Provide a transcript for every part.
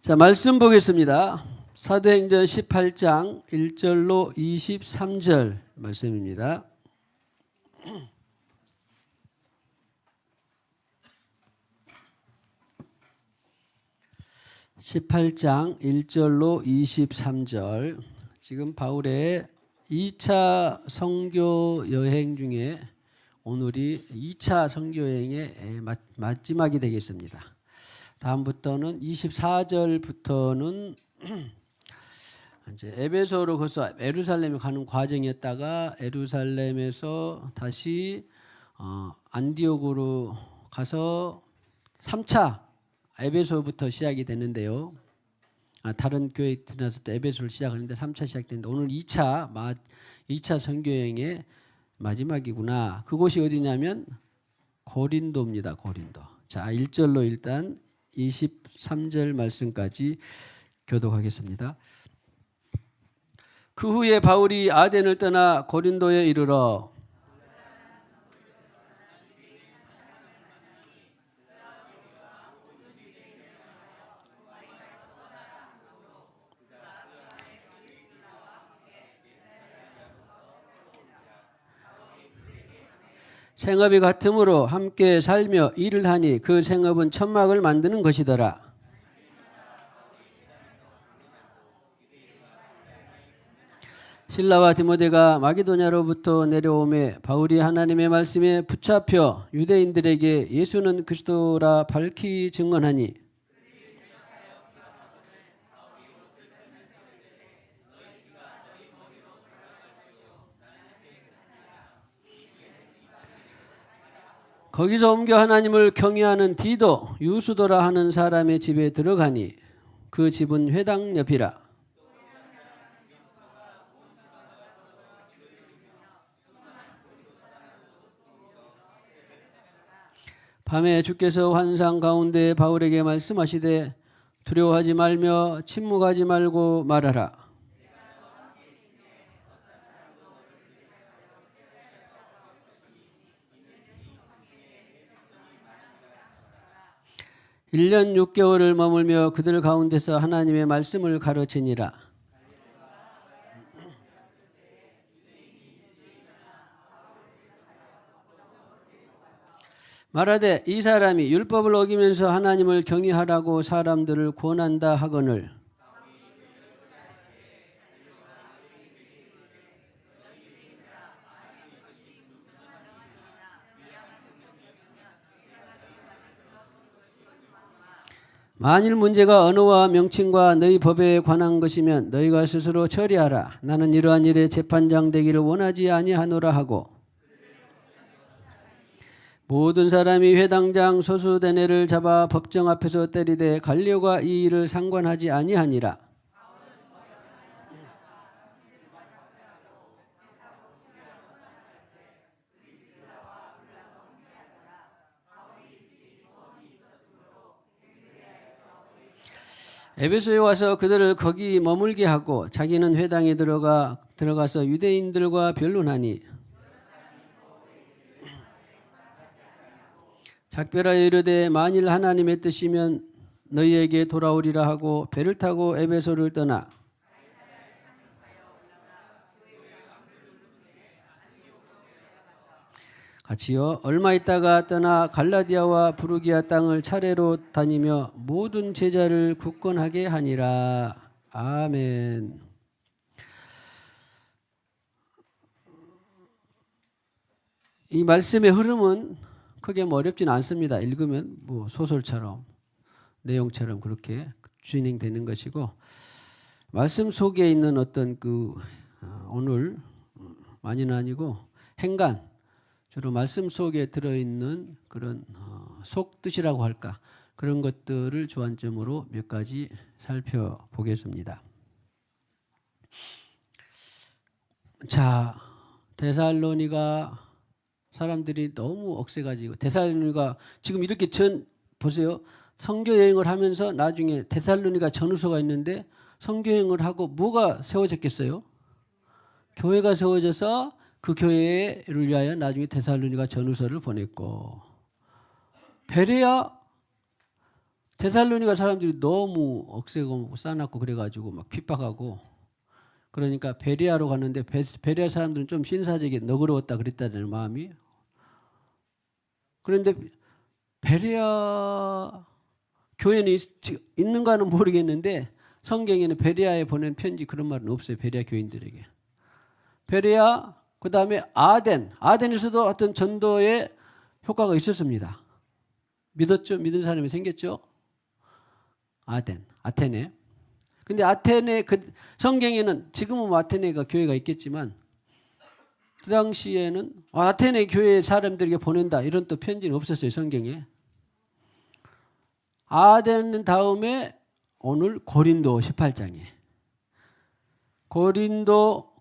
자, 말씀 보겠습니다. 사도행전 18장 1절로 23절 말씀입니다. (18장) 1절로 23절. 지금 바울의 2차 선교 여행 중에 오늘이 2차 선교 여행의 마지막이 되겠습니다. 다음부터는 24절부터는 이제 에베소로 거쳐 예루살렘에 가는 과정이었다가 예루살렘에서 다시 안디옥으로 가서 3차 에베소부터 시작이 되는데요. 다른 교회 들어서 또 에베소를 시작하는데 3차 시작되는데 오늘 2차 선교여행의 마지막이구나. 그곳이 어디냐면 고린도입니다. 고린도. 자, 1절로 일단 23절 말씀까지 교독하겠습니다. 그 후에 바울이 아덴을 떠나 고린도에 이르러 생업이 같으므로 함께 살며 일을 하니 그 생업은 천막을 만드는 것이더라. 실라와 디모데가 마게도냐로부터 내려오매 바울이 하나님의 말씀에 붙잡혀 유대인들에게 예수는 그리스도라 밝히 증언하니 거기서 옮겨 하나님을 경외하는 디도 유수도라 하는 사람의 집에 들어가니 그 집은 회당 옆이라. 밤에 주께서 환상 가운데 바울에게 말씀하시되 두려워하지 말며 침묵하지 말고 말하라. 1년 6개월을 머물며 그들 가운데서 하나님의 말씀을 가르치니라. 말하되 이 사람이 율법을 어기면서 하나님을 경외하라고 사람들을 권한다 하거늘 만일 문제가 언어와 명칭과 너희 법에 관한 것이면 너희가 스스로 처리하라. 나는 이러한 일에 재판장 되기를 원하지 아니하노라 하고 모든 사람이 회당장 소수대네를 잡아 법정 앞에서 때리되 갈리오가 이 일을 상관하지 아니하니라. 에베소에 와서 그들을 거기 머물게 하고 자기는 회당에 들어가서 유대인들과 변론하니 작별하여 이르되 만일 하나님의 뜻이면 너희에게 돌아오리라 하고 배를 타고 에베소를 떠나 같이요 얼마 있다가 떠나 갈라디아와 부르기아 땅을 차례로 다니며 모든 제자를 굳건하게 하니라. 아멘. 이 말씀의 흐름은 크게 어렵진 않습니다. 읽으면 뭐 소설처럼 내용처럼 그렇게 진행되는 것이고 말씀 속에 있는 어떤 오늘 많이는 아니고 행간 주로 말씀 속에 들어있는 그런 속뜻이라고 할까 그런 것들을 주안점으로 몇 가지 살펴보겠습니다. 자, 데살로니가 사람들이 너무 억세가지고 데살로니가 지금 이렇게 보세요. 선교 여행을 하면서 나중에 데살로니가 전후소가 있는데 선교 여행을 하고 뭐가 세워졌겠어요? 교회가 세워져서 그 교회를 위하여 나중에 데살로니가 전후서를 보냈고 베레아 데살로니가 사람들이 너무 억세고 싸놨고 그래가지고 막 핍박하고 그러니까 베레아로 갔는데 베레아 사람들은 좀 신사적이 너그러웠다 그랬다는 마음이. 그런데 베레아 교회는 있는가는 모르겠는데 성경에는 베레아에 보낸 편지 그런 말은 없어요. 베레아 교인들에게. 베레아 그다음에 아덴에서도 어떤 전도의 효과가 있었습니다. 믿었죠? 믿은 사람이 생겼죠? 아테네. 근데 아테네 성경에는 지금은 뭐 아테네가 교회가 있겠지만 그 당시에는 아테네 교회 사람들에게 보낸다 이런 또 편지는 없었어요. 성경에. 아덴 다음에 오늘 고린도 18장에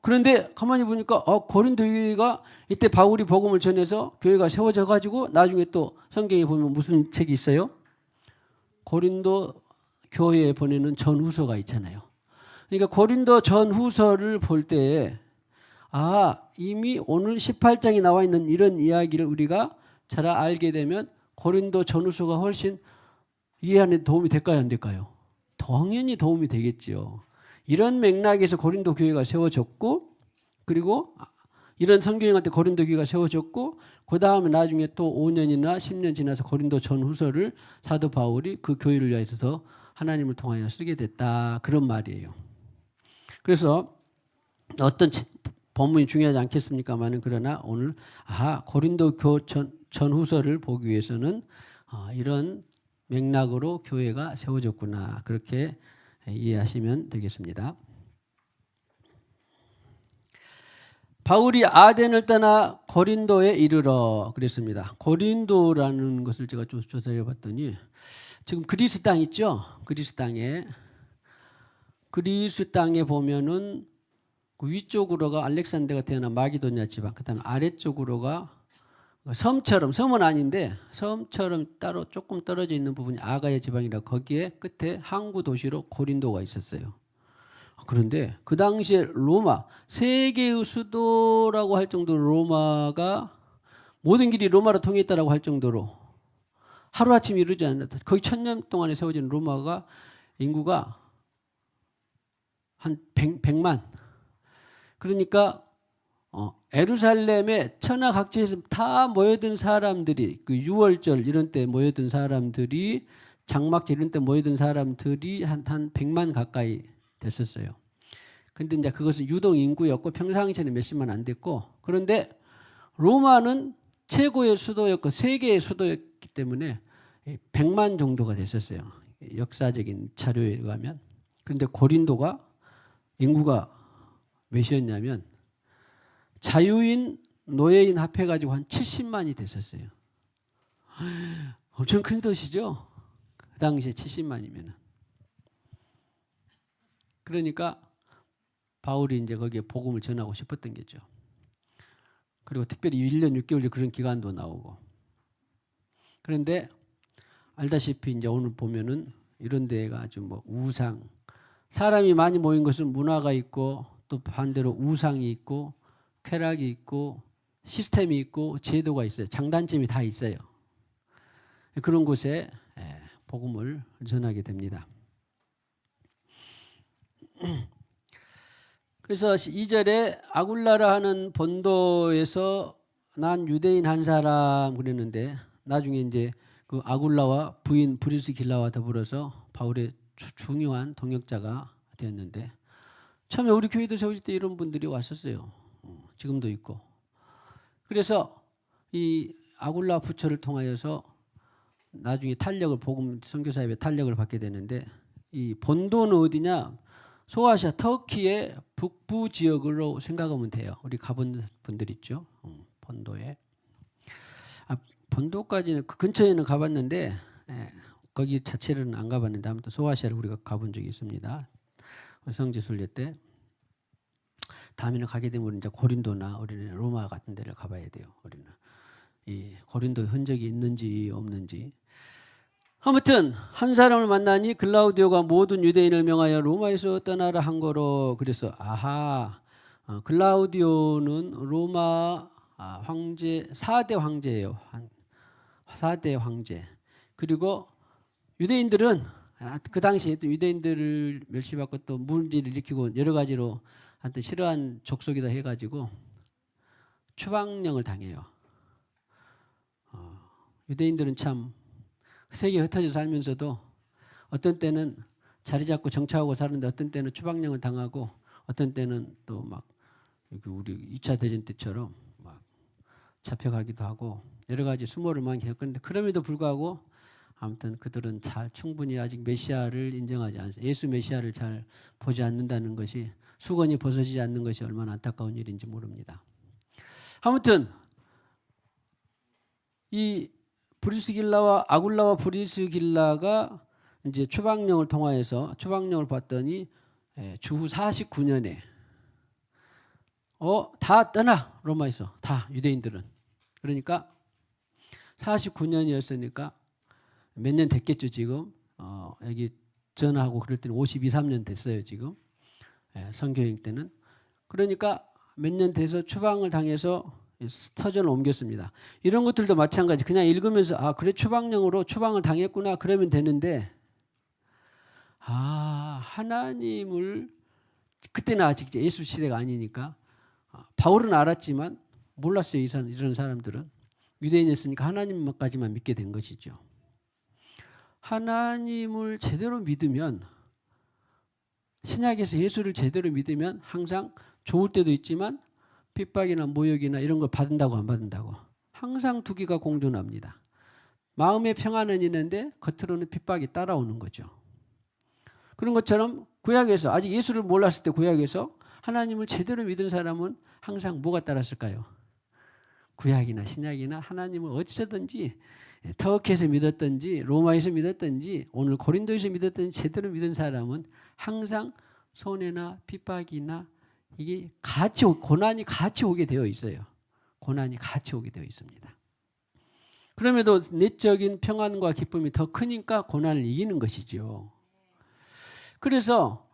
그런데 가만히 보니까 고린도 교회가 이때 바울이 복음을 전해서 교회가 세워져 가지고 나중에 또 성경에 보면 무슨 책이 있어요? 고린도 교회에 보내는 전후서가 있잖아요. 그러니까 고린도 전후서를 볼 때 이미 오늘 18장에 나와 있는 이런 이야기를 우리가 잘 알게 되면 고린도 전후서가 훨씬 이해하는 데 도움이 될까요? 안 될까요? 당연히 도움이 되겠죠. 이런 맥락에서 고린도 교회가 세워졌고 그리고 이런 성경할 때 고린도 교회가 세워졌고 그 다음에 나중에 또 5년이나 10년 지나서 고린도 전후서를 사도 바울이 그 교회를 위해서 하나님을 통하여 쓰게 됐다. 그런 말이에요. 그래서 어떤 본문이 중요하지 않겠습니까만은 그러나 오늘 고린도 전후서를 보기 위해서는 이런 맥락으로 교회가 세워졌구나. 그렇게 이해하시면 되겠습니다. 바울이 아덴을 떠나 고린도에 이르러 그랬습니다. 고린도라는 것을 제가 좀 조사해 봤더니 지금 그리스 땅 있죠? 그리스 땅에 보면은 그 위쪽으로가 알렉산더가 태어난 마게도냐 지방, 그다음에 아래쪽으로가 섬은 아닌데 섬처럼 따로 조금 떨어져 있는 부분이 아가야 지방이라 거기에 끝에 항구 도시로 고린도가 있었어요. 그런데 그 당시에 로마 세계의 수도라고 할 정도로 로마가 모든 길이 로마로 통했다라고 할 정도로 하루아침에 이루지 않았다. 거의 1000년 동안에 세워진 로마가 인구가 한 100만. 그러니까 에루살렘에 천하각지에서 다 모여든 사람들이 그 6월절 이런 때 모여든 사람들이 장막절 이런 때 모여든 사람들이 한 100만 가까이 됐었어요. 근데 이제 그것은 유동 인구였고 평상시에는 몇십만 안 됐고 그런데 로마는 최고의 수도였고 세계의 수도였기 때문에 100만 정도가 됐었어요. 역사적인 자료에 의하면. 그런데 고린도가 인구가 몇이었냐면 자유인, 노예인 합해가지고 한 70만이 됐었어요. 엄청 큰 도시죠? 그 당시에 70만이면. 그러니까 바울이 이제 거기에 복음을 전하고 싶었던 게죠. 그리고 특별히 1년 6개월 그런 기간도 나오고. 그런데 알다시피 이제 오늘 보면은 이런 데가 아주 뭐 우상, 사람이 많이 모인 것은 문화가 있고 또 반대로 우상이 있고 쾌락이 있고 시스템이 있고 제도가 있어요. 장단점이 다 있어요. 그런 곳에 복음을 전하게 됩니다. 그래서 2절에 아굴라라 하는 본도에서 난 유대인 한 사람 그랬는데 나중에 이제 그 아굴라와 부인 브리스길라와 더불어서 바울의 중요한 동역자가 되었는데 처음에 우리 교회도 세워질 때 이런 분들이 왔었어요. 지금도 있고. 그래서 이 아굴라 부처를 통하여서 나중에 탄력을 복음 선교사협의 탄력을 받게 되는데 이 본도는 어디냐? 소아시아 터키의 북부 지역으로 생각하면 돼요. 우리 가본 분들 있죠. 본도에. 본도까지는 그 근처에는 가봤는데 거기 자체는 안 가봤는데 아무튼 소아시아를 우리가 가본 적이 있습니다. 성지순례 때. 다음에는 가게 되면 이제 고린도나 우리는 로마 같은 데를 가봐야 돼요. 우리는 이 고린도 흔적이 있는지 없는지. 아무튼 한 사람을 만나니 글라우디오가 모든 유대인을 명하여 로마에서 떠나라 한 거로. 그래서 글라우디오는 로마 황제 4대 황제예요. 4대 황제. 그리고 유대인들은 그 당시에 또 유대인들을 멸시받고 또 문제를 일으키고 여러 가지로 한때 싫어한 족속이다 해가지고 추방령을 당해요. 유대인들은 참 세계에 흩어져 살면서도 어떤 때는 자리 잡고 정착하고 사는데 어떤 때는 추방령을 당하고 어떤 때는 또 막 우리 2차 대전 때처럼 막 잡혀가기도 하고 여러 가지 수모를 많이 겪었는데 그럼에도 불구하고 아무튼 그들은 잘 충분히 아직 메시아를 인정하지 않습니다. 예수 메시아를 잘 보지 않는다는 것이 수건이 벗어지지 않는 것이 얼마나 안타까운 일인지 모릅니다. 아무튼 이 브리스길라와 아굴라와 브리스길라가 이제 추방령을 통하여서 추방령을 받더니 주후 49년에 다 떠나 로마에서 다 유대인들은 그러니까 49년이었으니까 몇 년 됐겠죠 지금 여기 전하고 그럴 때는 52, 3년 됐어요 지금 선교행 때는 그러니까 몇 년 돼서 추방을 당해서 터전을 옮겼습니다. 이런 것들도 마찬가지 그냥 읽으면서 그래 추방령으로 추방을 당했구나 그러면 되는데 하나님을 그때는 아직 예수 시대가 아니니까 바울은 알았지만 몰랐어요. 이런 사람들은 유대인이었으니까 하나님까지만 믿게 된 것이죠. 하나님을 제대로 믿으면 신약에서 예수를 제대로 믿으면 항상 좋을 때도 있지만 핍박이나 모욕이나 이런 걸 받는다고 안 받는다고 항상 두 개가 공존합니다. 마음의 평안은 있는데 겉으로는 핍박이 따라오는 거죠. 그런 것처럼 구약에서 아직 예수를 몰랐을 때 구약에서 하나님을 제대로 믿은 사람은 항상 뭐가 따랐을까요? 구약이나 신약이나 하나님을 어디서든지 터키에서 믿었든지 로마에서 믿었든지 오늘 고린도에서 믿었든지 제대로 믿은 사람은 항상 손해나 핍박이나 이게 같이 고난이 같이 오게 되어 있어요. 고난이 같이 오게 되어 있습니다. 그럼에도 내적인 평안과 기쁨이 더 크니까 고난을 이기는 것이죠. 그래서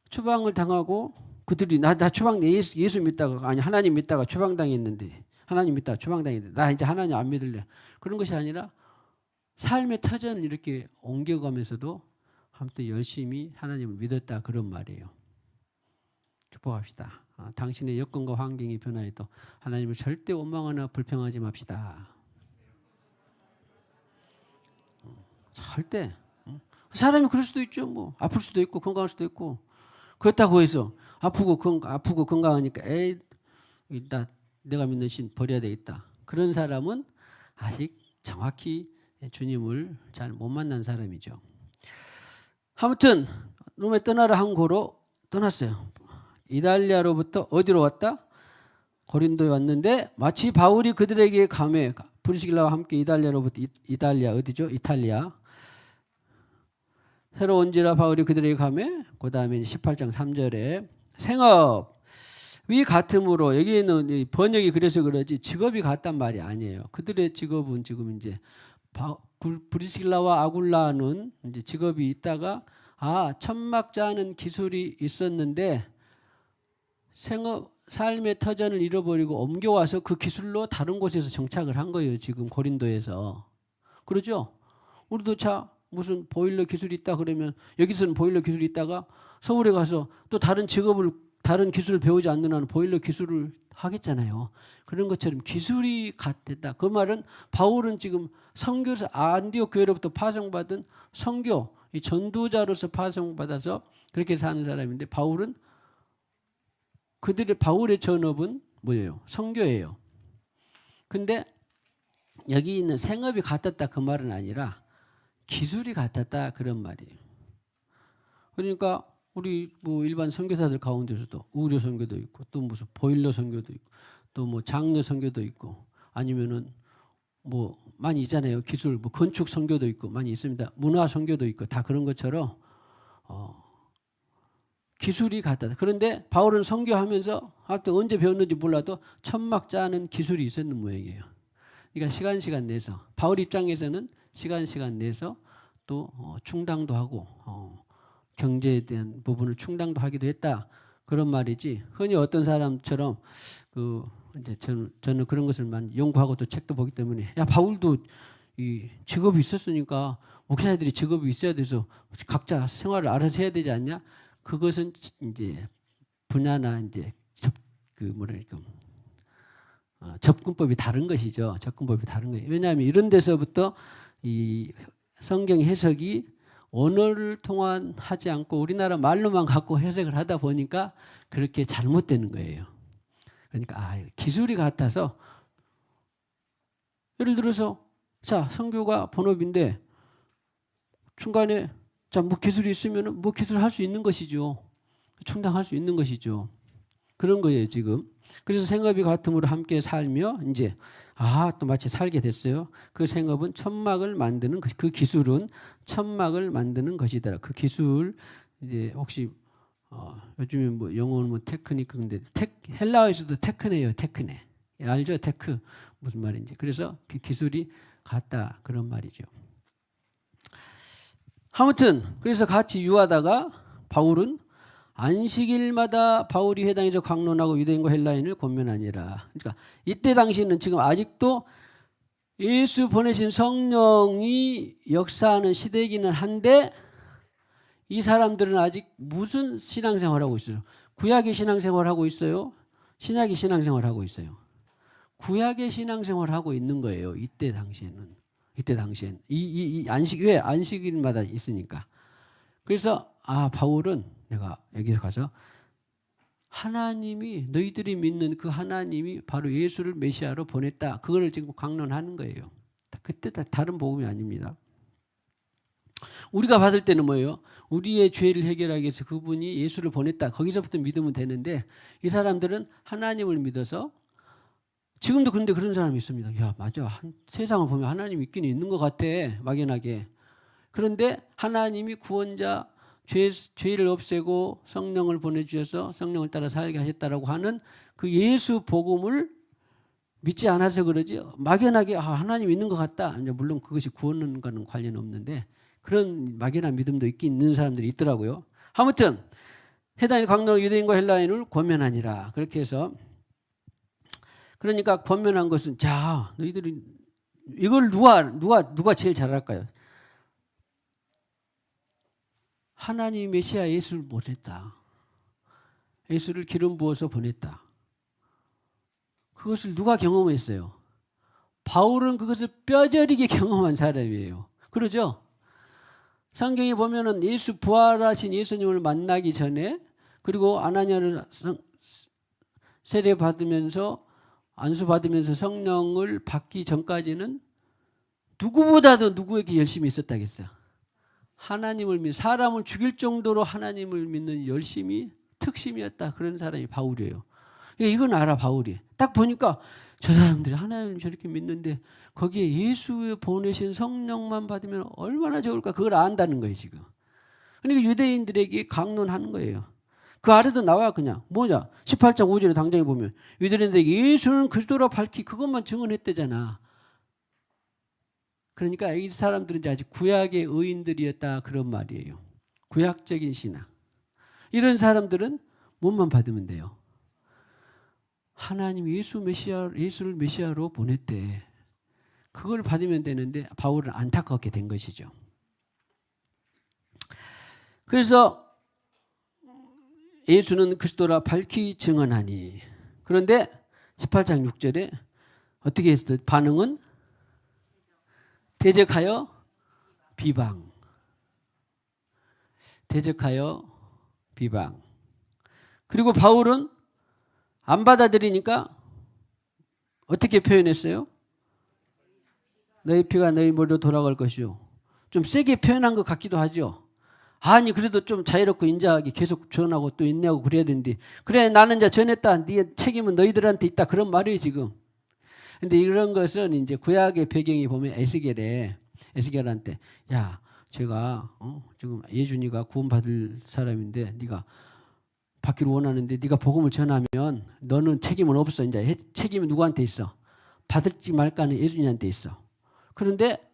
추방을 당하고 그들이 나 추방 예수 믿다가 아니 하나님 믿다가 추방당했는데 하나님 믿다가 추방당했는데 나 이제 하나님 안 믿을래. 그런 것이 아니라 삶의 터전을 이렇게 옮겨가면서도 아무튼 열심히 하나님을 믿었다 그런 말이에요. 축복합시다. 당신의 여건과 환경이 변화해도 하나님을 절대 원망하나 불평하지 맙시다. 절대. 사람이 그럴 수도 있죠. 뭐 아플 수도 있고 건강할 수도 있고 그렇다고 해서 아프고 건강하니까 내가 믿는 신 버려야 되겠다. 그런 사람은 아직 정확히 주님을 잘 못 만난 사람이죠. 아무튼 로마에 떠나라 한 고로 떠났어요. 이달리아로부터 어디로 왔다? 고린도에 왔는데 마치 바울이 그들에게 감해 브리스길라와 함께 이달리아로부터 이달리아 어디죠? 이탈리아 새로 온지라 바울이 그들에게 감해 그 다음에 18장 3절에 생업이 같으므로 여기에는 번역이 그래서 그러지 직업이 같단 말이 아니에요. 그들의 직업은 지금 이제 브리스길라와 아굴라는 이제 직업이 있다가 천막 짜는 기술이 있었는데 삶의 터전을 잃어버리고 옮겨와서 그 기술로 다른 곳에서 정착을 한 거예요. 지금 고린도에서. 그러죠? 우리도 무슨 보일러 기술이 있다 그러면 여기서는 보일러 기술이 있다가 서울에 가서 또 다른 기술을 배우지 않는 한은 보일러 기술을 하겠잖아요. 그런 것처럼 기술이 같았다. 그 말은 바울은 지금 선교사 안디옥 교회로부터 파송받은 선교 이 전도자로서 파송받아서 그렇게 사는 사람인데 바울의 전업은 뭐예요? 선교예요. 근데 여기 있는 생업이 같았다 그 말은 아니라 기술이 같았다 그런 말이에요. 그러니까 우리 뭐 일반 선교사들 가운데서도 의료 선교도 있고 또 무슨 보일러 선교도 있고 또 뭐 장려 선교도 있고 아니면은 뭐 많이 있잖아요. 기술 뭐 건축 선교도 있고 많이 있습니다. 문화 선교도 있고 다 그런 것처럼 기술이 같다. 그런데 바울은 선교하면서 하여튼 언제 배웠는지 몰라도 천막 짜는 기술이 있었는 모양이에요. 그러니까 시간 내서 바울 입장에서는 시간 내서 또 충당도 하고 경제에 대한 부분을 충당도 하기도 했다 그런 말이지. 흔히 어떤 사람처럼 이제 저는 그런 것을 많이 연구하고 또 책도 보기 때문에 바울도 이 직업이 있었으니까 목사들이 직업이 있어야 돼서 각자 생활을 알아서 해야 되지 않냐? 그것은 이제 분야나 이제 접근법이 다른 것이죠. 접근법이 다른 거예요. 왜냐하면 이런 데서부터 이 성경 해석이 언어를 통한하지 않고 우리나라 말로만 갖고 해석을 하다 보니까 그렇게 잘못되는 거예요. 그러니까 기술이 같아서 예를 들어서 자 선교가 본업인데 중간에 자 뭐 기술이 있으면은 뭐 기술을 할 수 있는 것이죠. 충당할 수 있는 것이죠. 그런 거예요 지금. 그래서 생업이 같음으로 함께 살며 이제 또 마치 살게 됐어요. 그 생업은 천막을 만드는 것, 그 기술은 천막을 만드는 것이다. 그 기술 이제 혹시 요즘에 뭐 영어는 뭐 테크니크 근데 헬라어에서도 테크네요. 테크네. 알죠? 테크 무슨 말인지. 그래서 그 기술이 같다 그런 말이죠. 아무튼 그래서 같이 유하다가 바울은 안식일마다 바울이 회당에서 강론하고 유대인과 헬라인을 권면하니라. 그러니까 이때 당시는 지금 아직도 예수 보내신 성령이 역사하는 시대이기는 한데 이 사람들은 아직 무슨 신앙생활하고 있어요? 구약의 신앙생활하고 있어요? 신약의 신앙생활하고 있어요? 구약의 신앙생활하고 있는 거예요. 이때 당시에는. 이때 당시엔 이 안식일마다 있으니까. 그래서 바울은 내가 여기서 가서 하나님이 너희들이 믿는 그 하나님이 바로 예수를 메시아로 보냈다. 그거를 지금 강론하는 거예요. 그때 다른 복음이 아닙니다. 우리가 받을 때는 뭐예요? 우리의 죄를 해결하기 위해서 그분이 예수를 보냈다. 거기서부터 믿으면 되는데 이 사람들은 하나님을 믿어서 지금도 근데 그런 사람이 있습니다. 야 맞아. 세상을 보면 하나님이 있긴 있는 것 같아. 막연하게. 그런데 하나님이 구원자 죄를 없애고 성령을 보내주셔서 성령을 따라 살게 하셨다라고 하는 그 예수 복음을 믿지 않아서 그러지 막연하게 하나님 있는 것 같다. 물론 그것이 구원과는 관련 없는데 그런 막연한 믿음도 있는 사람들이 있더라고요. 아무튼 해당일 강론 유대인과 헬라인을 권면하니라. 그렇게 해서 그러니까 권면한 것은 자 너희들이 이걸 누가 제일 잘할까요? 하나님이 메시아 예수를 보냈다. 예수를 기름 부어서 보냈다. 그것을 누가 경험했어요? 바울은 그것을 뼈저리게 경험한 사람이에요. 그러죠? 성경에 보면은 예수 부활하신 예수님을 만나기 전에 그리고 아나니아를 세례 받으면서 안수 받으면서 성령을 받기 전까지는 누구보다도 누구에게 열심히 있었다겠어요. 하나님을 믿는 사람을 죽일 정도로 하나님을 믿는 열심이 특심이었다. 그런 사람이 바울이에요. 이건 알아 바울이. 딱 보니까 저 사람들이 하나님을 저렇게 믿는데 거기에 예수의 보내신 성령만 받으면 얼마나 좋을까. 그걸 안다는 거예요 지금. 그러니까 유대인들에게 강론하는 거예요. 그 아래도 나와 그냥 뭐냐 18장 5절에 당장에 보면 유대인들에게 예수는 그리스도라 밝히 그것만 증언했대잖아. 그러니까 이 사람들은 이제 아직 구약의 의인들이었다 그런 말이에요. 구약적인 신앙. 이런 사람들은 뭐만 받으면 돼요. 하나님 예수를 메시아로 보냈대. 그걸 받으면 되는데 바울은 안타깝게 된 것이죠. 그래서 예수는 그리스도라 밝히 증언하니. 그런데 18장 6절에 어떻게 했어요? 반응은 대적하여 비방. 대적하여 비방. 그리고 바울은 안 받아들이니까 어떻게 표현했어요? 너희 피가 너희 머리로 돌아갈 것이요. 좀 세게 표현한 것 같기도 하죠. 아니 그래도 좀 자유롭고 인자하게 계속 전하고 또 인내하고 그래야 되는데 그래 나는 이제 전했다. 네 책임은 너희들한테 있다. 그런 말이에요 지금. 근데 이런 것은 이제 구약의 배경이 보면 에스겔한테 야 제가 지금 예준이가 구원받을 사람인데 네가 받기를 원하는데 네가 복음을 전하면 너는 책임은 없어. 이제 책임이 누구한테 있어? 받을지 말까는 예준이한테 있어. 그런데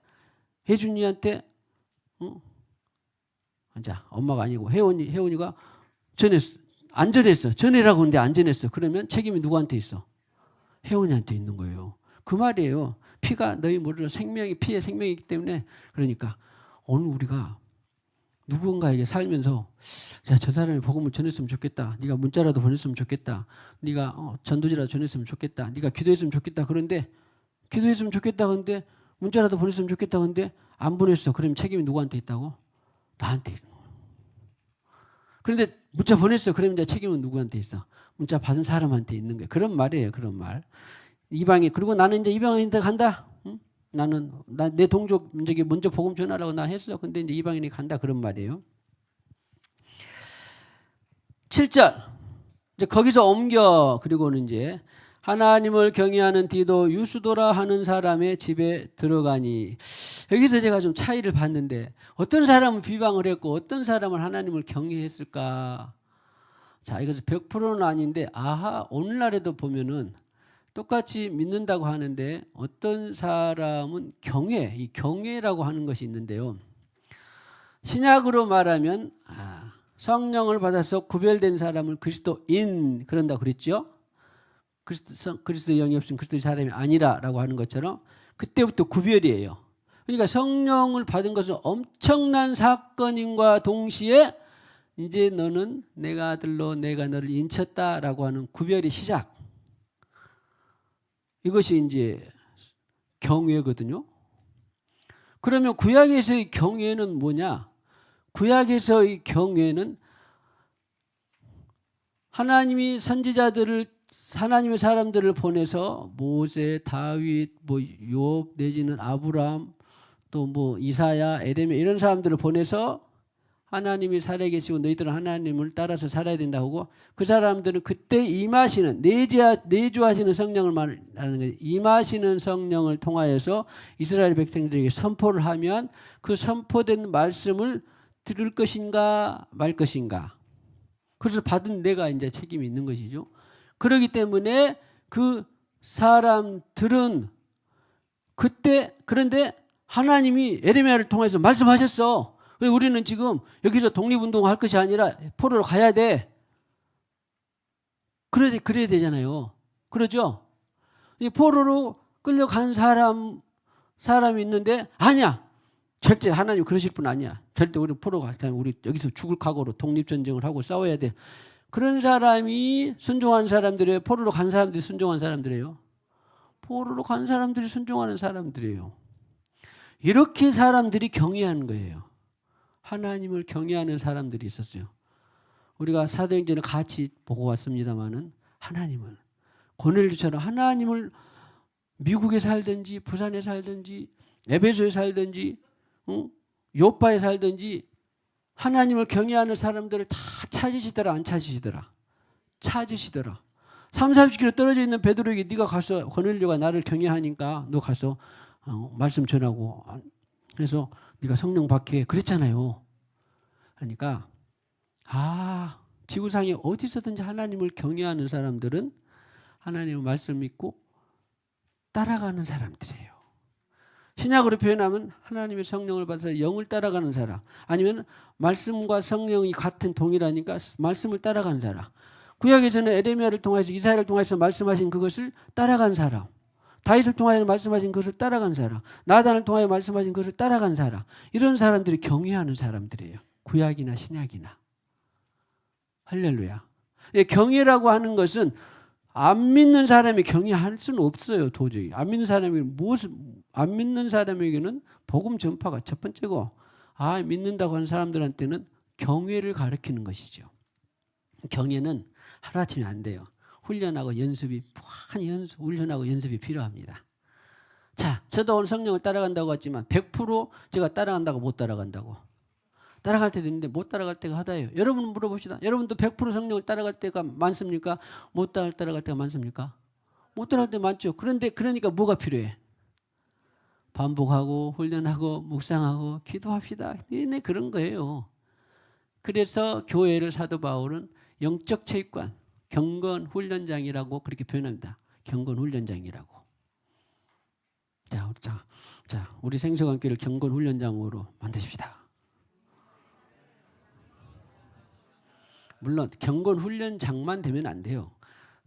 예준이한테 자 엄마가 아니고 혜원이가 전했어. 안 전했어. 전해라고 하는데 안 전했어. 그러면 책임이 누구한테 있어? 혜원이한테 있는 거예요. 그 말이에요. 피가 너희 모르는 생명이 피의 생명이기 때문에 그러니까 오늘 우리가 누군가에게 살면서 야, 저 사람이 복음을 전했으면 좋겠다. 네가 문자라도 보냈으면 좋겠다. 네가 전도지라도 전했으면 좋겠다. 네가 기도했으면 좋겠다. 그런데 기도했으면 좋겠다. 그런데 문자라도 보냈으면 좋겠다. 그런데 안 보냈어. 그러면 책임이 누구한테 있다고? 나한테 있는 거예요. 그런데 문자 보냈어. 그러면 이제 책임은 누구한테 있어? 문자 받은 사람한테 있는 거예요. 그런 말이에요. 그런 말. 이방인 그리고 나는 이제 이방인한테 간다. 응? 나는 내 동족 저기 먼저 복음 전하라고 나 했어. 근데 이제 이방인이 간다 그런 말이에요. 7절 이제 거기서 옮겨 그리고는 이제 하나님을 경외하는 디도 유수도라 하는 사람의 집에 들어가니 여기서 제가 좀 차이를 봤는데 어떤 사람은 비방을 했고 어떤 사람은 하나님을 경외했을까? 자 이것은 100%는 아닌데 아하 오늘날에도 보면은 똑같이 믿는다고 하는데 어떤 사람은 이 경외라고 하는 것이 있는데요. 신약으로 말하면 성령을 받아서 구별된 사람을 그리스도인 그런다고 그랬죠. 그리스도의 영이 없으면 그리스도의 사람이 아니라라고 하는 것처럼 그때부터 구별이에요. 그러니까 성령을 받은 것은 엄청난 사건임과 동시에 이제 너는 내가 아들로 내가 너를 인쳤다라고 하는 구별이 시작. 이것이 이제 경외거든요. 그러면 구약에서의 경외는 뭐냐? 구약에서의 경외는 하나님이 선지자들을 하나님의 사람들을 보내서 모세, 다윗, 욥 내지는 아브라함 또 이사야, 에레미야 이런 사람들을 보내서 하나님이 살아계시고 너희들은 하나님을 따라서 살아야 된다고 하고 그 사람들은 그때 임하시는 내주하시는 성령을 말하는 거예요. 임하시는 성령을 통하여서 이스라엘 백성들에게 선포를 하면 그 선포된 말씀을 들을 것인가 말 것인가. 그래서 받은 내가 이제 책임이 있는 것이죠. 그렇기 때문에 그 사람들은 그때 그런데 하나님이 에레미야를 통해서 말씀하셨어. 우리는 지금 여기서 독립운동을 할 것이 아니라 포로로 가야 돼. 그래야 되잖아요. 그러죠? 포로로 끌려간 사람이 있는데 아니야. 절대 하나님 그러실 분 아니야. 절대 우리 포로 가면 우리 여기서 죽을 각오로 독립전쟁을 하고 싸워야 돼. 그런 사람이 순종한 사람들이에요. 포로로 간 사람들이 순종한 사람들이에요. 포로로 간 사람들이 순종하는 사람들이에요. 이렇게 사람들이 경외하는 거예요. 하나님을 경외하는 사람들이 있었어요. 우리가 사도행전을 같이 보고 왔습니다마는 하나님을 고넬료처럼 하나님을 미국에 살든지 부산에 살든지 에베소에 살든지 요파에 살든지 하나님을 경외하는 사람들을 다 찾으시더라 안 찾으시더라? 찾으시더라. 30-40km 떨어져 있는 베드로에게 네가 가서 고넬료가 나를 경외하니까 너 가서 말씀 전하고 그래서 네가 성령 받게 그랬잖아요. 그러니까 지구상에 어디서든지 하나님을 경외하는 사람들은 하나님의 말씀을 믿고 따라가는 사람들이에요. 신약으로 표현하면 하나님의 성령을 받아서 영을 따라가는 사람 아니면 말씀과 성령이 같은 동일하니까 말씀을 따라가는 사람. 구약에서는 에레미야를 통해서 이사야를 통해서 말씀하신 그것을 따라간 사람. 다윗을 통하여 말씀하신 것을 따라간 사람, 나단을 통하여 말씀하신 것을 따라간 사람, 이런 사람들이 경외하는 사람들이에요. 구약이나 신약이나. 할렐루야. 경외라고 하는 것은 안 믿는 사람이 경외할 수는 없어요. 도저히. 안 믿는 사람에게는 복음 전파가 첫 번째고 믿는다고 하는 사람들한테는 경외를 가르치는 것이죠. 경외는 하루아침에 안 돼요. 훈련하고 연습이 훈련하고 연습이 필요합니다. 자, 저도 오늘 성령을 따라간다고 했지만 100% 제가 따라간다고 못 따라간다고. 따라갈 때도 있는데 못 따라갈 때가 하다예요. 여러분 물어봅시다. 여러분도 100% 성령을 따라갈 때가 많습니까? 못 따라갈 때가 많습니까? 못 따라갈 때 많죠. 그러니까 뭐가 필요해? 반복하고 훈련하고 묵상하고 기도합시다. 네 그런 거예요. 그래서 교회를 사도 바울은 영적 체육관 경건 훈련장이라고 그렇게 표현합니다. 경건 훈련장이라고. 자, 우리 생수관교를 경건 훈련장으로 만드십시다. 물론 경건 훈련장만 되면 안 돼요.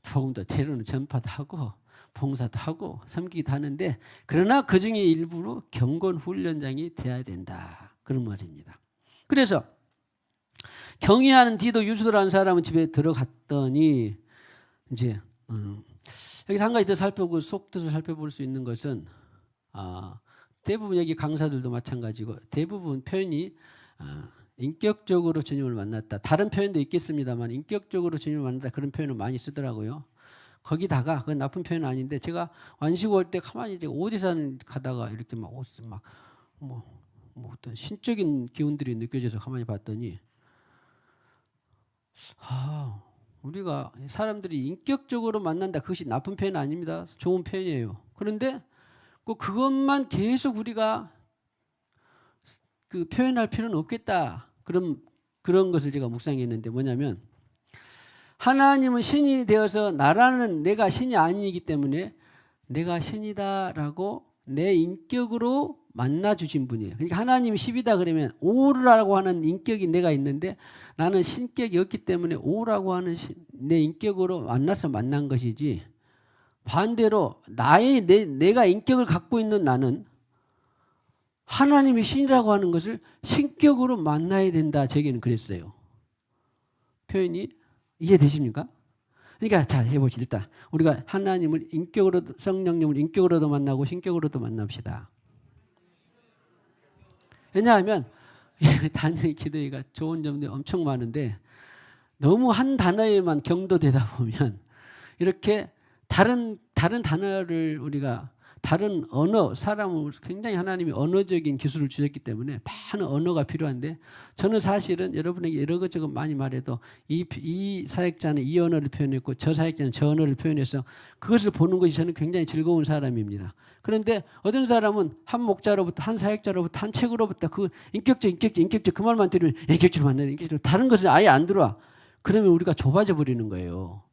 조금 더 재료는 전파도 하고 봉사도 하고 섬기기도 하는데 그러나 그중에 일부로 경건 훈련장이 돼야 된다. 그런 말입니다. 그래서 경의하는 디도 유수도라는 사람은 집에 들어갔더니 이제 여기서 한 가지 더 살펴보고 속뜻을 살펴볼 수 있는 것은 대부분 여기 강사들도 마찬가지고 대부분 표현이 인격적으로 주님을 만났다. 다른 표현도 있겠습니다만 인격적으로 주님을 만났다 그런 표현을 많이 쓰더라고요. 거기다가 그건 나쁜 표현은 아닌데 제가 완시고 올 때 가만히 이제 오디산 가다가 이렇게 막 어떤 신적인 기운들이 느껴져서 가만히 봤더니 우리가 사람들이 인격적으로 만난다 그것이 나쁜 표현 아닙니다. 좋은 표현이에요. 그런데 꼭 그것만 계속 우리가 그 표현할 필요는 없겠다. 그런 것을 제가 묵상했는데 뭐냐면 하나님은 신이 되어서 나라는 내가 신이 아니기 때문에 내가 신이다라고 내 인격으로 만나 주신 분이에요. 그러니까 하나님이 신이다 그러면 오라고 하는 인격이 내가 있는데 나는 신격이 없기 때문에 오라고 하는 내 인격으로 만난 것이지 반대로 내가 인격을 갖고 있는 나는 하나님이 신이라고 하는 것을 신격으로 만나야 된다. 제게는 그랬어요. 표현이 이해되십니까? 그러니까 자 해봅시다. 일단 우리가 하나님을 인격으로도 성령님을 인격으로도 만나고 신격으로도 만납시다. 왜냐하면 단일 기도회가 좋은 점들이 엄청 많은데 너무 한 단어에만 경도되다 보면 이렇게 다른 단어를 우리가 다른 언어 사람은 굉장히 하나님이 언어적인 기술을 주셨기 때문에 많은 언어가 필요한데 저는 사실은 여러분에게 여러 것저것 많이 말해도 이 사역자는 이 언어를 표현했고 저 사역자는 저 언어를 표현해서 그것을 보는 것이 저는 굉장히 즐거운 사람입니다. 그런데 어떤 사람은 한 목자로부터 한 사역자로부터 한 책으로부터 그 인격적 그 말만 들으면 인격적으로 만나는 인격적으로 다른 것은 아예 안 들어와. 그러면 우리가 좁아져 버리는 거예요.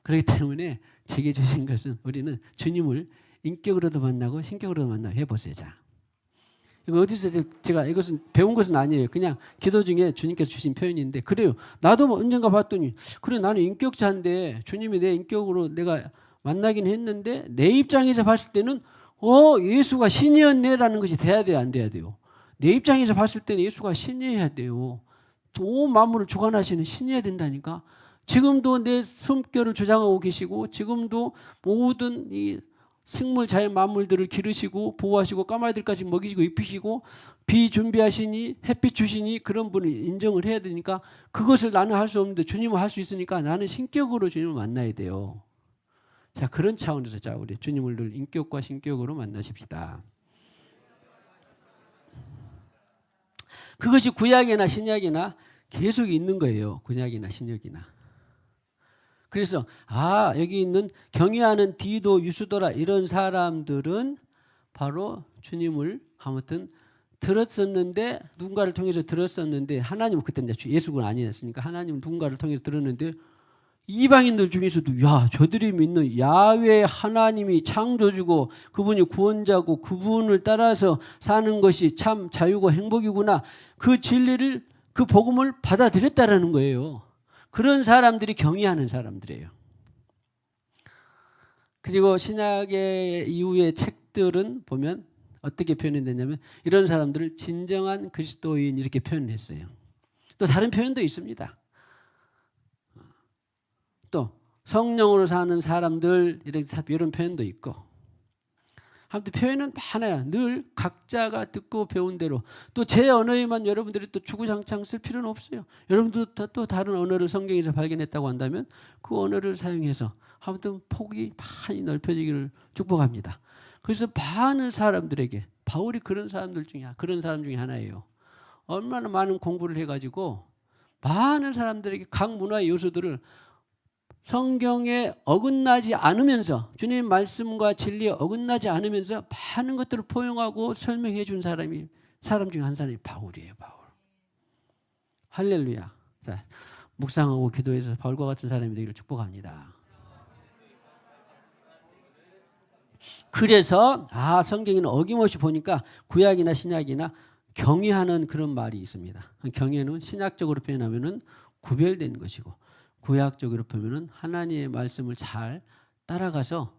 그렇기 때문에 제게 주신 것은 우리는 주님을 인격으로도 만나고 신격으로도 만나고 해보세요. 자. 이거 어디서 제가 이것은 배운 것은 아니에요. 그냥 기도 중에 주님께서 주신 표현인데 그래요. 나도 언젠가 봤더니 그래 나는 인격자인데 주님이 내 인격으로 내가 만나긴 했는데 내 입장에서 봤을 때는 예수가 신이었네라는 것이 돼야 돼요. 안 돼야 돼요. 내 입장에서 봤을 때는 예수가 신이어야 돼요. 온 만물을 주관하시는 신이어야 된다니까. 지금도 내 숨결을 조장하고 계시고 지금도 모든 이 식물 자연 만물들을 기르시고 보호하시고 까마귀들까지 먹이시고 입히시고 비 준비하시니 햇빛 주시니 그런 분을 인정을 해야 되니까 그것을 나는 할 수 없는데 주님은 할 수 있으니까 나는 신격으로 주님을 만나야 돼요. 자 그런 차원에서 자 우리 주님을 늘 인격과 신격으로 만나십시다. 그것이 구약이나 신약이나 계속 있는 거예요. 구약이나 신약이나. 그래서 여기 있는 경외하는 디도 유수도라 이런 사람들은 바로 주님을 아무튼 들었었는데 누군가를 통해서 들었었는데 하나님은 그때 예수가 아니었으니까 하나님은 누군가를 통해서 들었는데 이방인들 중에서도 저들이 믿는 야훼 하나님이 창조주고 그분이 구원자고 그분을 따라서 사는 것이 참 자유고 행복이구나 그 진리를 그 복음을 받아들였다라는 거예요. 그런 사람들이 경외하는 사람들이에요. 그리고 신약의 이후의 책들은 보면 어떻게 표현됐냐면 이런 사람들을 진정한 그리스도인 이렇게 표현했어요. 또 다른 표현도 있습니다. 또 성령으로 사는 사람들 이런 표현도 있고 아무튼 표현은 많아요. 늘 각자가 듣고 배운 대로 또 제 언어에만 여러분들이 또 주구장창 쓸 필요는 없어요. 여러분도 또 다른 언어를 성경에서 발견했다고 한다면 그 언어를 사용해서 아무튼 폭이 많이 넓혀지기를 축복합니다. 그래서 많은 사람들에게 바울이 그런 사람 중에 하나예요. 얼마나 많은 공부를 해가지고 많은 사람들에게 각 문화의 요소들을 성경에 어긋나지 않으면서 주님의 말씀과 진리에 어긋나지 않으면서 많은 것들을 포용하고 설명해 준 사람 중에 한 사람이 바울이에요. 바울. 할렐루야. 자, 묵상하고 기도해서 바울과 같은 사람이 되기를 축복합니다. 그래서 성경에는 어김없이 보니까 구약이나 신약이나 경외하는 그런 말이 있습니다. 경외는 신약적으로 표현하면은 구별된 것이고 구약적으로 보면은 하나님의 말씀을 잘 따라가서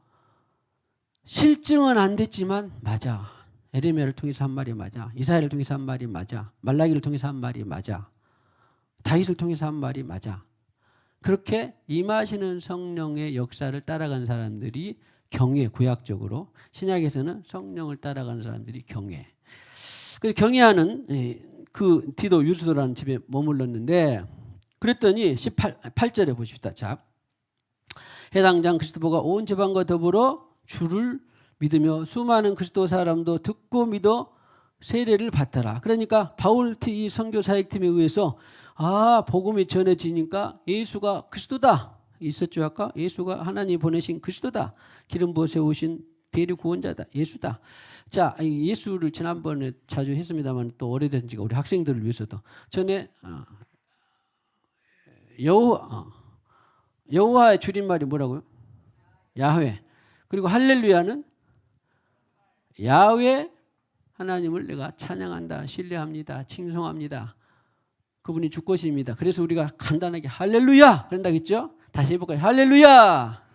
실증은 안 됐지만 맞아. 에레미야를 통해서 한 말이 맞아. 이사야를 통해서 한 말이 맞아. 말라기를 통해서 한 말이 맞아. 다윗을 통해서 한 말이 맞아. 그렇게 임하시는 성령의 역사를 따라간 사람들이 경외, 구약적으로. 신약에서는 성령을 따라가는 사람들이 경외. 그래서 경외하는 그 디도 유수도라는 집에 머물렀는데 그랬더니 8절에 보십시다. 자, 해당 장 그리스도가 온 지방과 더불어 주를 믿으며 수많은 그리스도 사람도 듣고 믿어 세례를 받더라. 그러니까 바울티 이 선교 사역팀에 의해서 복음이 전해지니까 예수가 그리스도다. 있었죠 아까? 예수가 하나님이 보내신 그리스도다. 기름 부어 세우신 대리 구원자다. 예수다. 자, 예수를 지난번에 자주 했습니다만 또 오래된 지가 우리 학생들을 위해서도 전에 여호와의 줄임말이 뭐라고요? 야훼. 그리고 할렐루야는 야훼 하나님을 내가 찬양한다, 신뢰합니다, 칭송합니다. 그분이 주권입니다. 그래서 우리가 간단하게 할렐루야 그런다겠죠? 다시 해볼까요? 할렐루야.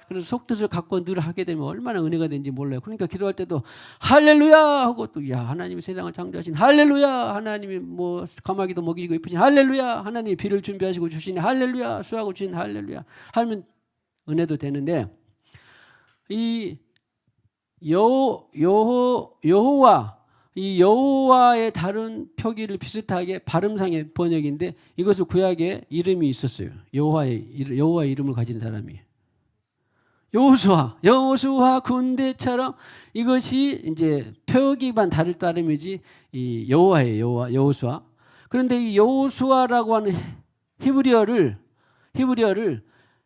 그래서 속뜻을 갖고 늘 하게 되면 얼마나 은혜가 되는지 몰라요. 그러니까 기도할 때도 할렐루야 하고 또 하나님이 세상을 창조하신 할렐루야, 하나님이 뭐 까마귀도 먹이고 이쁘신 할렐루야, 하나님이 비를 준비하시고 주시니 할렐루야, 수하고 주신 할렐루야 하면 은혜도 되는데 이 여호와 이 여호와의 다른 표기를 비슷하게 발음상의 번역인데 이것은 구약에 이름이 있었어요. 여호와의 이름을 가진 사람이 여호수아 군대처럼 이것이 이제 표기만 다를 따름이지 이 여호수아. 그런데 이 여호수아라고 하는 히브리어를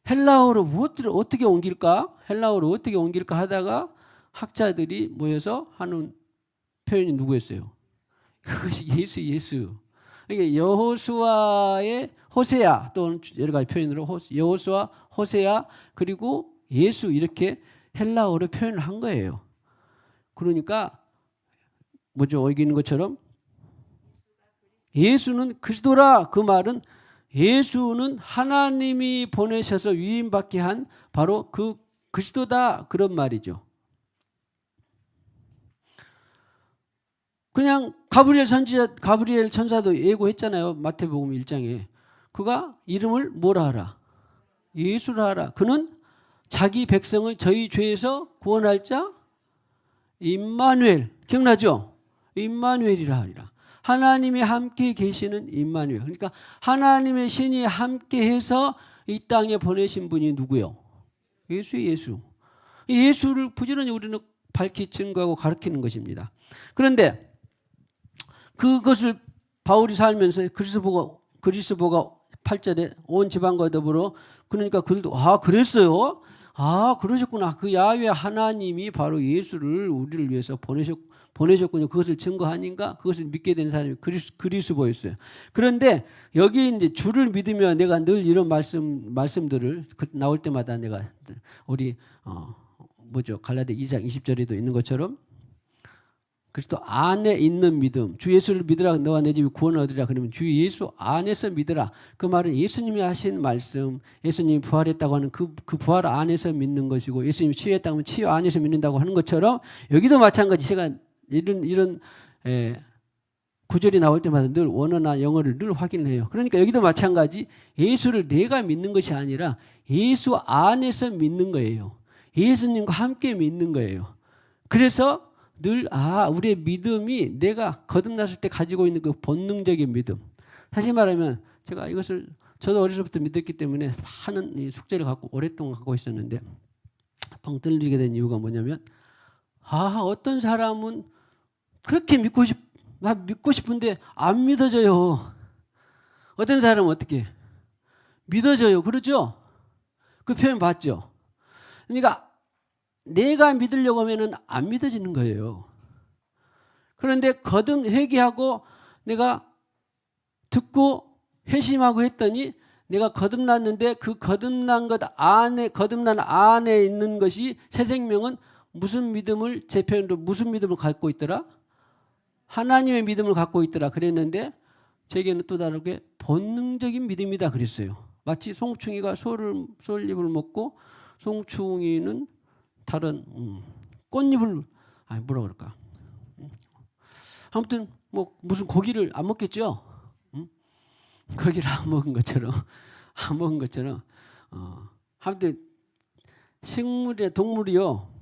헬라어로 어떻게 옮길까 하다가 학자들이 모여서 하는 표현이 누구였어요? 그것이 예수. 이게 여호수아의 호세아 또는 여러 가지 표현으로 여호수아, 호세아 그리고 예수 이렇게 헬라어로 표현을 한 거예요. 그러니까 뭐죠? 여기 있는 것처럼 예수는 그리스도라. 그 말은 예수는 하나님이 보내셔서 위임받게 한 바로 그 그리스도다 그런 말이죠. 그냥 가브리엘 천사도 예고했잖아요. 마태복음 1장에. 그가 이름을 뭐라 하라? 예수라 하라. 그는 자기 백성을 저희 죄에서 구원할 자 임마누엘. 기억나죠? 임마누엘이라 하리라. 하나님이 함께 계시는 임마누엘. 그러니까 하나님의 신이 함께해서 이 땅에 보내신 분이 누구요? 예수. 예수를 부지런히 우리는 밝히 증거하고 가르치는 것입니다. 그런데 그것을 바울이 살면서 그리스도가 8절에 온 지방과 더불어 그러니까 그들도 그랬어요. 그러셨구나. 그 야훼 하나님이 바로 예수를 우리를 위해서 보내셨군요. 그것을 증거하니까 그것을 믿게 된 사람이 그리스도였어요. 그런데 여기 이제 주를 믿으며 내가 늘 이런 말씀들을 나올 때마다 내가 우리 갈라디아 2장 20절에도 있는 것처럼 그리스도 안에 있는 믿음. 주 예수를 믿으라. 너와 내 집이 구원을 얻으리라. 그러면 주 예수 안에서 믿으라. 그 말은 예수님이 하신 말씀, 예수님이 부활했다고 하는 그 부활 안에서 믿는 것이고 예수님이 치유했다고 하면 치유 안에서 믿는다고 하는 것처럼 여기도 마찬가지. 제가 이런 구절이 나올 때마다 늘 원어나 영어를 늘 확인을 해요. 그러니까 여기도 마찬가지. 예수를 내가 믿는 것이 아니라 예수 안에서 믿는 거예요. 예수님과 함께 믿는 거예요. 그래서 늘 우리의 믿음이 내가 거듭났을 때 가지고 있는 그 본능적인 믿음. 다시 말하면 제가 이것을 저도 어려서부터 믿었기 때문에 많은 이 숙제를 갖고 오랫동안 갖고 있었는데 뻥 뚫리게 된 이유가 뭐냐면 어떤 사람은 그렇게 믿고 싶은데 안 믿어져요. 어떤 사람은 어떻게 믿어져요. 그러죠? 그 표현 봤죠? 그러니까 내가 믿으려고 하면은 안 믿어지는 거예요. 그런데 거듭 회개하고 내가 듣고 회심하고 했더니 내가 거듭났는데 그 거듭난 안에 있는 것이 새 생명은 무슨 믿음을 제 표현으로 무슨 믿음을 갖고 있더라? 하나님의 믿음을 갖고 있더라 그랬는데 제게는 또 다르게 본능적인 믿음이다 그랬어요. 마치 송충이가 솔잎을 먹고 송충이는 다른 꽃잎을 아니 뭐라 그럴까? 아무튼 뭐 무슨 고기를 안 먹겠죠? 고기를 안 먹은 것처럼 아무튼 식물의 동물이요.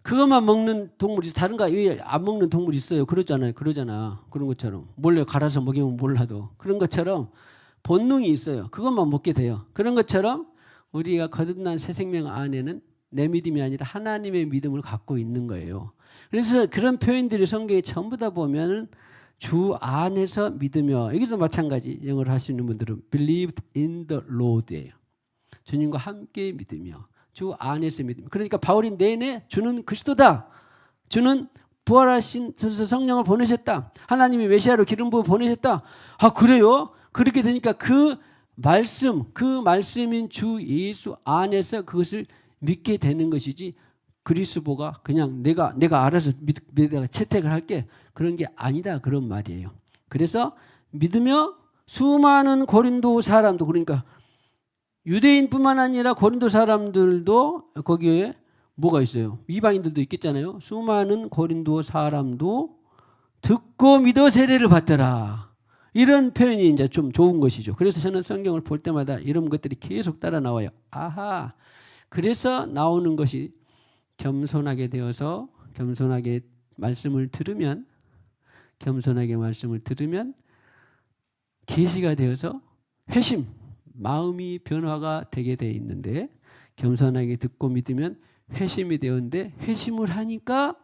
그것만 먹는 동물이 다른 거 왜 안 먹는 동물이 있어요. 그러잖아요. 그러잖아. 그런 것처럼 몰래 갈아서 먹이면 몰라도 그런 것처럼 본능이 있어요. 그것만 먹게 돼요. 그런 것처럼 우리가 거듭난 새 생명 안에는 내 믿음이 아니라 하나님의 믿음을 갖고 있는 거예요. 그래서 그런 표현들이 성경에 전부 다 보면은 주 안에서 믿으며, 여기서 마찬가지 영어를 할 수 있는 분들은 believe in the Lord예요. 주님과 함께 믿으며 주 안에서 믿으며. 그러니까 바울이 내내 주는 그리스도다. 주는 부활하신 성령을 보내셨다. 하나님이 메시아로 기름 부어 보내셨다. 아 그래요? 그렇게 되니까 그 말씀인 주 예수 안에서 그것을 믿게 되는 것이지, 그리스도가 그냥 내가 알아서 내가 채택을 할게 그런 게 아니다 그런 말이에요. 그래서 믿으며 수많은 고린도 사람도, 그러니까 유대인뿐만 아니라 고린도 사람들도 거기에 뭐가 있어요? 이방인들도 있겠잖아요. 수많은 고린도 사람도 듣고 믿어 세례를 받더라. 이런 표현이 이제 좀 좋은 것이죠. 그래서 저는 성경을 볼 때마다 이런 것들이 계속 따라 나와요. 아하. 그래서 나오는 것이 겸손하게 되어서 겸손하게 말씀을 들으면 계시가 되어서 회심, 마음이 변화가 되게 돼 있는데, 겸손하게 듣고 믿으면 회심이 되었는데, 회심을 하니까,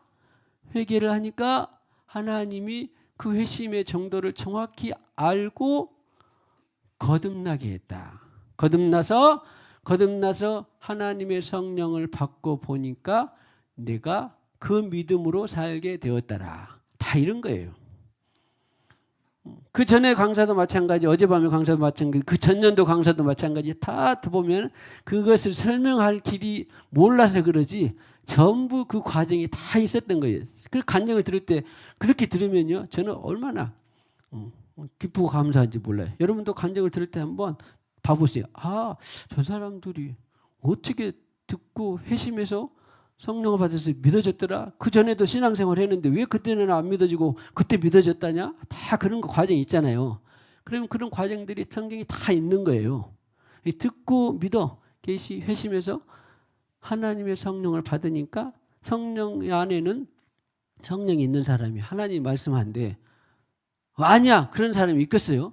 회개를 하니까 하나님이 그 회심의 정도를 정확히 알고 거듭나게 했다. 거듭나서 하나님의 성령을 받고 보니까 내가 그 믿음으로 살게 되었더라. 다 이런 거예요. 그 전에 강사도 마찬가지, 어젯밤에 강사도 마찬가지, 그 전년도 강사도 마찬가지. 다 보면 그것을 설명할 길이 몰라서 그러지 전부 그 과정이 다 있었던 거예요. 그 간증을 들을 때 그렇게 들으면요, 저는 얼마나 기쁘고 감사한지 몰라요. 여러분도 간증을 들을 때 한번 봐보세요. 아, 저 사람들이 어떻게 듣고 회심해서 성령을 받아서 믿어졌더라. 그 전에도 신앙생활 했는데 왜 그때는 안 믿어지고 그때 믿어졌다냐? 다 그런 거 과정이 있잖아요. 그러면 그런 과정들이 성경이 다 있는 거예요. 듣고 믿어 계시 회심해서 하나님의 성령을 받으니까 성령 안에는 성령이 있는 사람이 하나님 말씀한데 아니야 그런 사람이 있겠어요?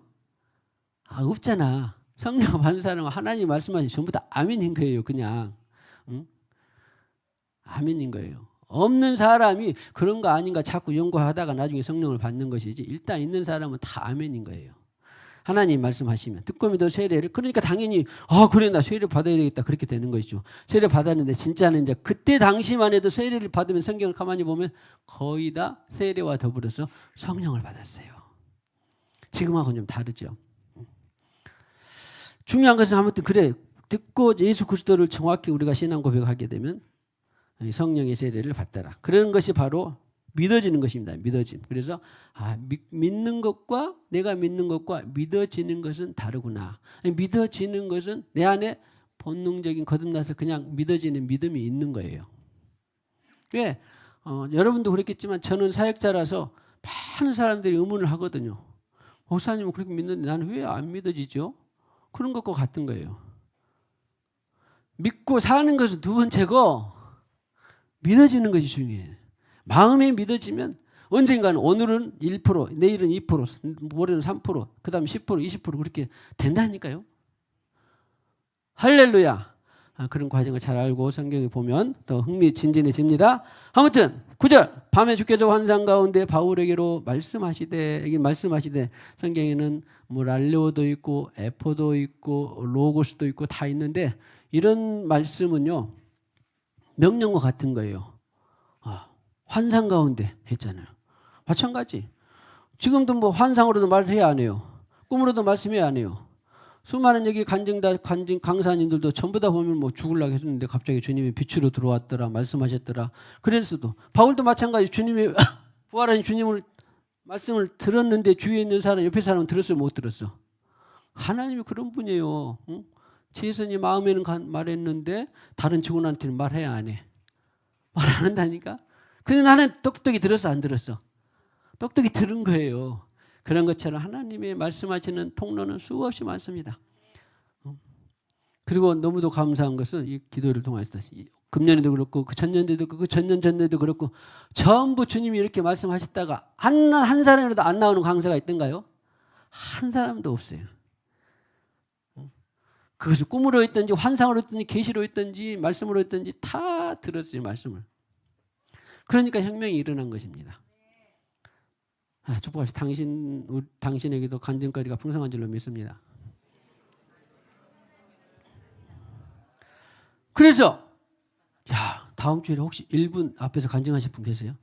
아, 없잖아. 성령 받는 사람은 하나님 말씀하시 전부 다 아멘인 거예요. 그냥 아멘인 거예요. 없는 사람이 그런 거 아닌가 자꾸 연구하다가 나중에 성령을 받는 것이지, 일단 있는 사람은 다 아멘인 거예요. 하나님 말씀하시면 듣고 믿어 세례를, 그러니까 당연히 그래 나 세례 받아야 되겠다 그렇게 되는 것이죠. 세례 받았는데 진짜는 이제 그때 당시만 해도 세례를 받으면 성경을 가만히 보면 거의 다 세례와 더불어서 성령을 받았어요. 지금하고는 좀 다르죠. 중요한 것은 아무튼 그래, 듣고 예수 그리스도를 정확히 우리가 신앙 고백하게 되면 성령의 세례를 받더라. 그런 것이 바로 믿어지는 것입니다. 믿어짐. 그래서 믿는 것과 내가 믿는 것과 믿어지는 것은 다르구나. 믿어지는 것은 내 안에 본능적인 거듭나서 그냥 믿어지는 믿음이 있는 거예요. 왜? 여러분도 그랬겠지만 저는 사역자라서 많은 사람들이 의문을 하거든요. 목사님은 그렇게 믿는데 나는 왜 안 믿어지죠? 그런 것과 같은 거예요. 믿고 사는 것은 두 번째고 믿어지는 것이 중요해요. 마음에 믿어지면 언젠가는 오늘은 1%, 내일은 2%, 모레는 3%, 그 다음에 10%, 20% 그렇게 된다니까요. 할렐루야. 그런 과정을 잘 알고 성경에 보면 더 흥미진진해집니다. 아무튼 9절 밤에 주께서 환상 가운데 바울에게로 말씀하시되 성경에는 뭐 랄레오도 있고 에포도 있고 로고스도 있고 다 있는데 이런 말씀은요 명령과 같은 거예요. 환상 가운데 했잖아요. 마찬가지. 지금도 뭐 환상으로도 말해야 안 해요. 꿈으로도 말씀해야 안 해요. 수많은 여기 강사님들도 전부 다 보면 뭐 죽으려고 했는데 갑자기 주님이 빛으로 들어왔더라 말씀하셨더라. 그랬어도 바울도 마찬가지. 주님이 부활하신 주님을 말씀을 들었는데 주위에 있는 사람 옆에 사람은 들었어요 못 들었어? 하나님이 그런 분이에요. 응? 최선이 마음에는 말했는데 다른 직원한테는 말해야 안 해. 말 안 한다니까. 근데 나는 똑똑히 들었어 안 들었어? 똑똑히 들은 거예요. 그런 것처럼 하나님의 말씀하시는 통로는 수없이 많습니다. 그리고 너무도 감사한 것은 이 기도를 통해서 금년에도 그렇고 그 전년도도 그렇고 그 전년 전년도 그렇고 전부 주님이 이렇게 말씀하셨다가 한 사람이라도 안 나오는 강사가 있던가요? 한 사람도 없어요. 그것이 꿈으로 했든지 환상으로 했든지 계시로 했든지 말씀으로 했든지 다 들었어요. 말씀을. 그러니까 혁명이 일어난 것입니다. 축복합시다. 당신에게도 간증거리가 풍성한 줄로 믿습니다. 그래서 다음 주에 혹시 1분 앞에서 간증하실 분 계세요?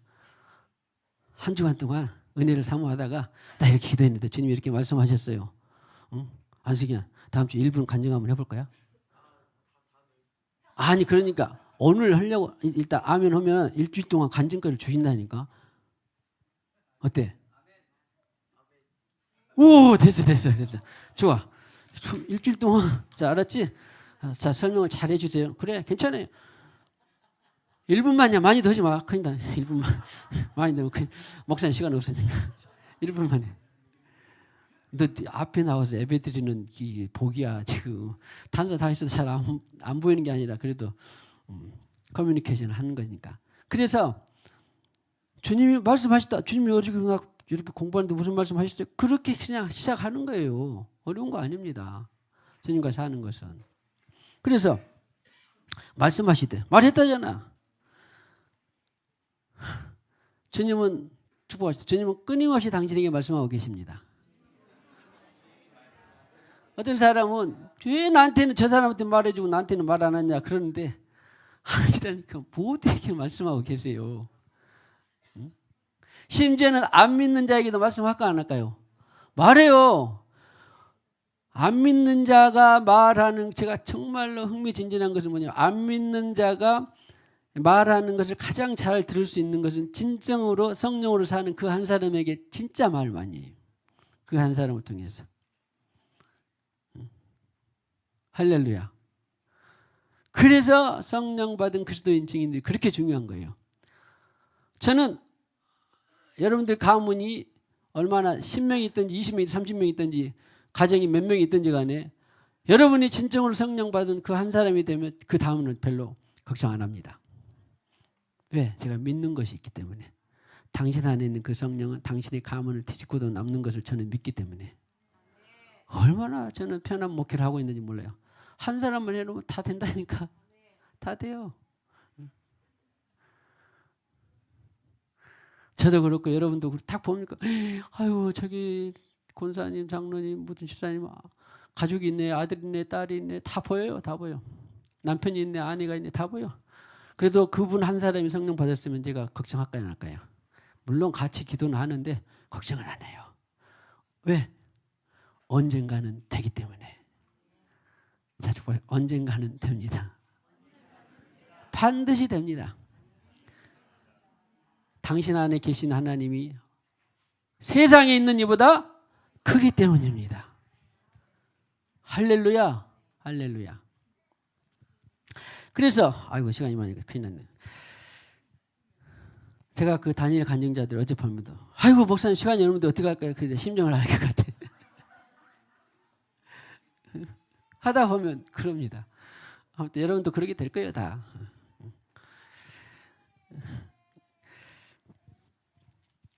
한 주간 동안 은혜를 사모하다가 나 이렇게 기도했는데 주님이 이렇게 말씀하셨어요. 응? 안승현 다음 주 1분 간증 한번 해볼까요? 아니 그러니까 오늘 하려고 일단 아멘 하면 일주일 동안 간증거리를 주신다니까. 어때? 오 됐어. 좋아. 일주일 동안 자 알았지? 자 설명을 잘 해주세요. 그래 괜찮아요. 1분만이야. 많이 더 하지 마. 큰일 나. 1분만. 많이 넣으면 목사님 시간 없으니까. 1분만 해. 너 앞에 나와서 예배 드리는 이 복이야 지금. 단서 다 있어도 잘 안 보이는 게 아니라 그래도 커뮤니케이션을 하는 거니까. 그래서 주님이 말씀하셨다. 주님이 이렇게 공부하는데 무슨 말씀하셨어요? 그렇게 그냥 시작하는 거예요. 어려운 거 아닙니다. 주님과 사는 것은. 그래서 말씀하시되 말했다잖아. 주님은 축복하시다. 주님은 끊임없이 당신에게 말씀하고 계십니다. 어떤 사람은 왜 나한테는 저 사람한테 말해주고 나한테는 말 안 하냐 그러는데 아니라니까 모두에게 말씀하고 계세요. 심지어는 안 믿는 자에게도 말씀할까 안 할까요? 말해요. 안 믿는 자가 말하는 제가 정말로 흥미진진한 것은 뭐냐면 안 믿는 자가 말하는 것을 가장 잘 들을 수 있는 것은 진정으로 성령으로 사는 그 한 사람에게 진짜 말 많이 해요. 그 한 사람을 통해서. 할렐루야. 그래서 성령 받은 그리스도인 증인들이 그렇게 중요한 거예요. 저는 여러분들 가문이 얼마나 10명이 있든지 20명이 30명이 있든지 가정이 몇 명이 있든지 간에 여러분이 진정으로 성령 받은 그 한 사람이 되면 그 다음은 별로 걱정 안 합니다. 왜? 제가 믿는 것이 있기 때문에. 당신 안에 있는 그 성령은 당신의 가문을 뒤집고도 남는 것을 저는 믿기 때문에. 얼마나 저는 편한 목회를 하고 있는지 몰라요. 한 사람만 해놓으면 다 된다니까. 다 돼요. 저도 그렇고 여러분도 딱 보니까 아유 저기 권사님 장로님 무슨 집사님 가족이 있네 아들이 있네 딸이 있네 다 보여요. 다 보여. 남편이 있네 아내가 있네 다 보여. 그래도 그분 한 사람이 성령 받았으면 제가 걱정할까요 안 할까요? 물론 같이 기도는 하는데 걱정은 안 해요. 왜? 언젠가는 되기 때문에. 자주 봐요. 언젠가는 됩니다. 반드시 됩니다. 당신 안에 계신 하나님이 세상에 있는 이보다 크기 때문입니다. 할렐루야. 할렐루야. 그래서 아이고 시간이 많으니까 큰일 났네. 제가 그 다니엘 간증자들 어젯밤에도 아이고 목사님 시간이 없는데 어떻게 할까요? 그래서 심정을 알 것 같아. 하다 보면 그럽니다. 아무튼 여러분도 그러게 될 거예요 다.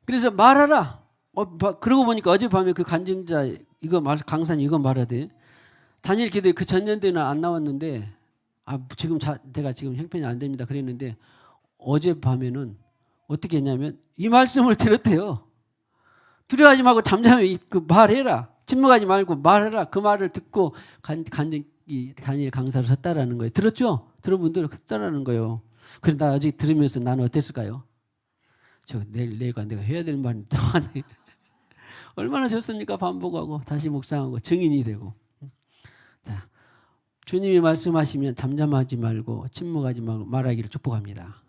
그래서 말하라. 그러고 보니까 어젯밤에 그 간증자 이거 강사님 이거 말하대. 다니엘 기도에 그 전년도에는 안 나왔는데 지금 내가 지금 형편이 안 됩니다 그랬는데 어젯밤에는 어떻게 했냐면 이 말씀을 들었대요. 두려워하지 말고 잠잠히 그 말해라. 침묵하지 말고 말해라. 그 말을 듣고 다니엘 강사를 섰다라는 거예요. 들었죠? 들은 분들은 섰다라는 거예요. 그래서 나 아직 들으면서 나는 어땠을까요? 내가 해야 될 말은 또 하네. 얼마나 좋습니까? 반복하고 다시 묵상하고 증인이 되고. 자, 주님이 말씀하시면 잠잠하지 말고 침묵하지 말고 말하기를 축복합니다.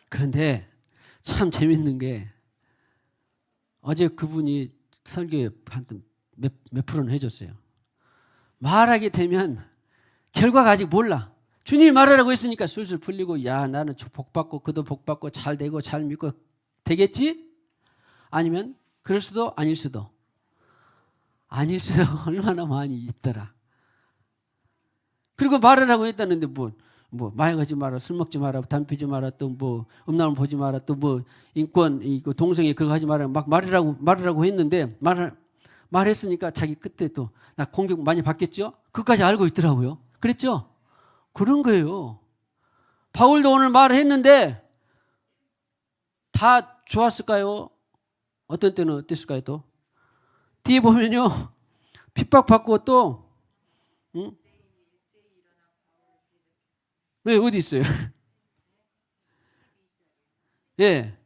그런데 참 재밌는 게 어제 그분이 설교에 몇 프로는 해줬어요. 말하게 되면 결과가 아직 몰라. 주님이 말하라고 했으니까 술술 풀리고, 야, 나는 복 받고 그도 복 받고 잘 되고 잘 믿고 되겠지? 아니면 그럴 수도 아닐 수도. 아닐 수도 얼마나 많이 있더라. 그리고 말하라고 했다는데 마약하지 마라, 술 먹지 마라, 담배 피지 마라, 또 음란물 보지 마라, 또 인권, 동성애 그거 하지 마라, 막 말하라고 했는데 말했으니까 자기 그때 또 나 공격 많이 받겠죠? 그것까지 알고 있더라고요. 그랬죠? 그런 거예요. 바울도 오늘 말했는데 다 좋았을까요? 어떤 때는 어땠을까요? 또 뒤에 보면요, 핍박받고 또 왜 어디 있어요? 예.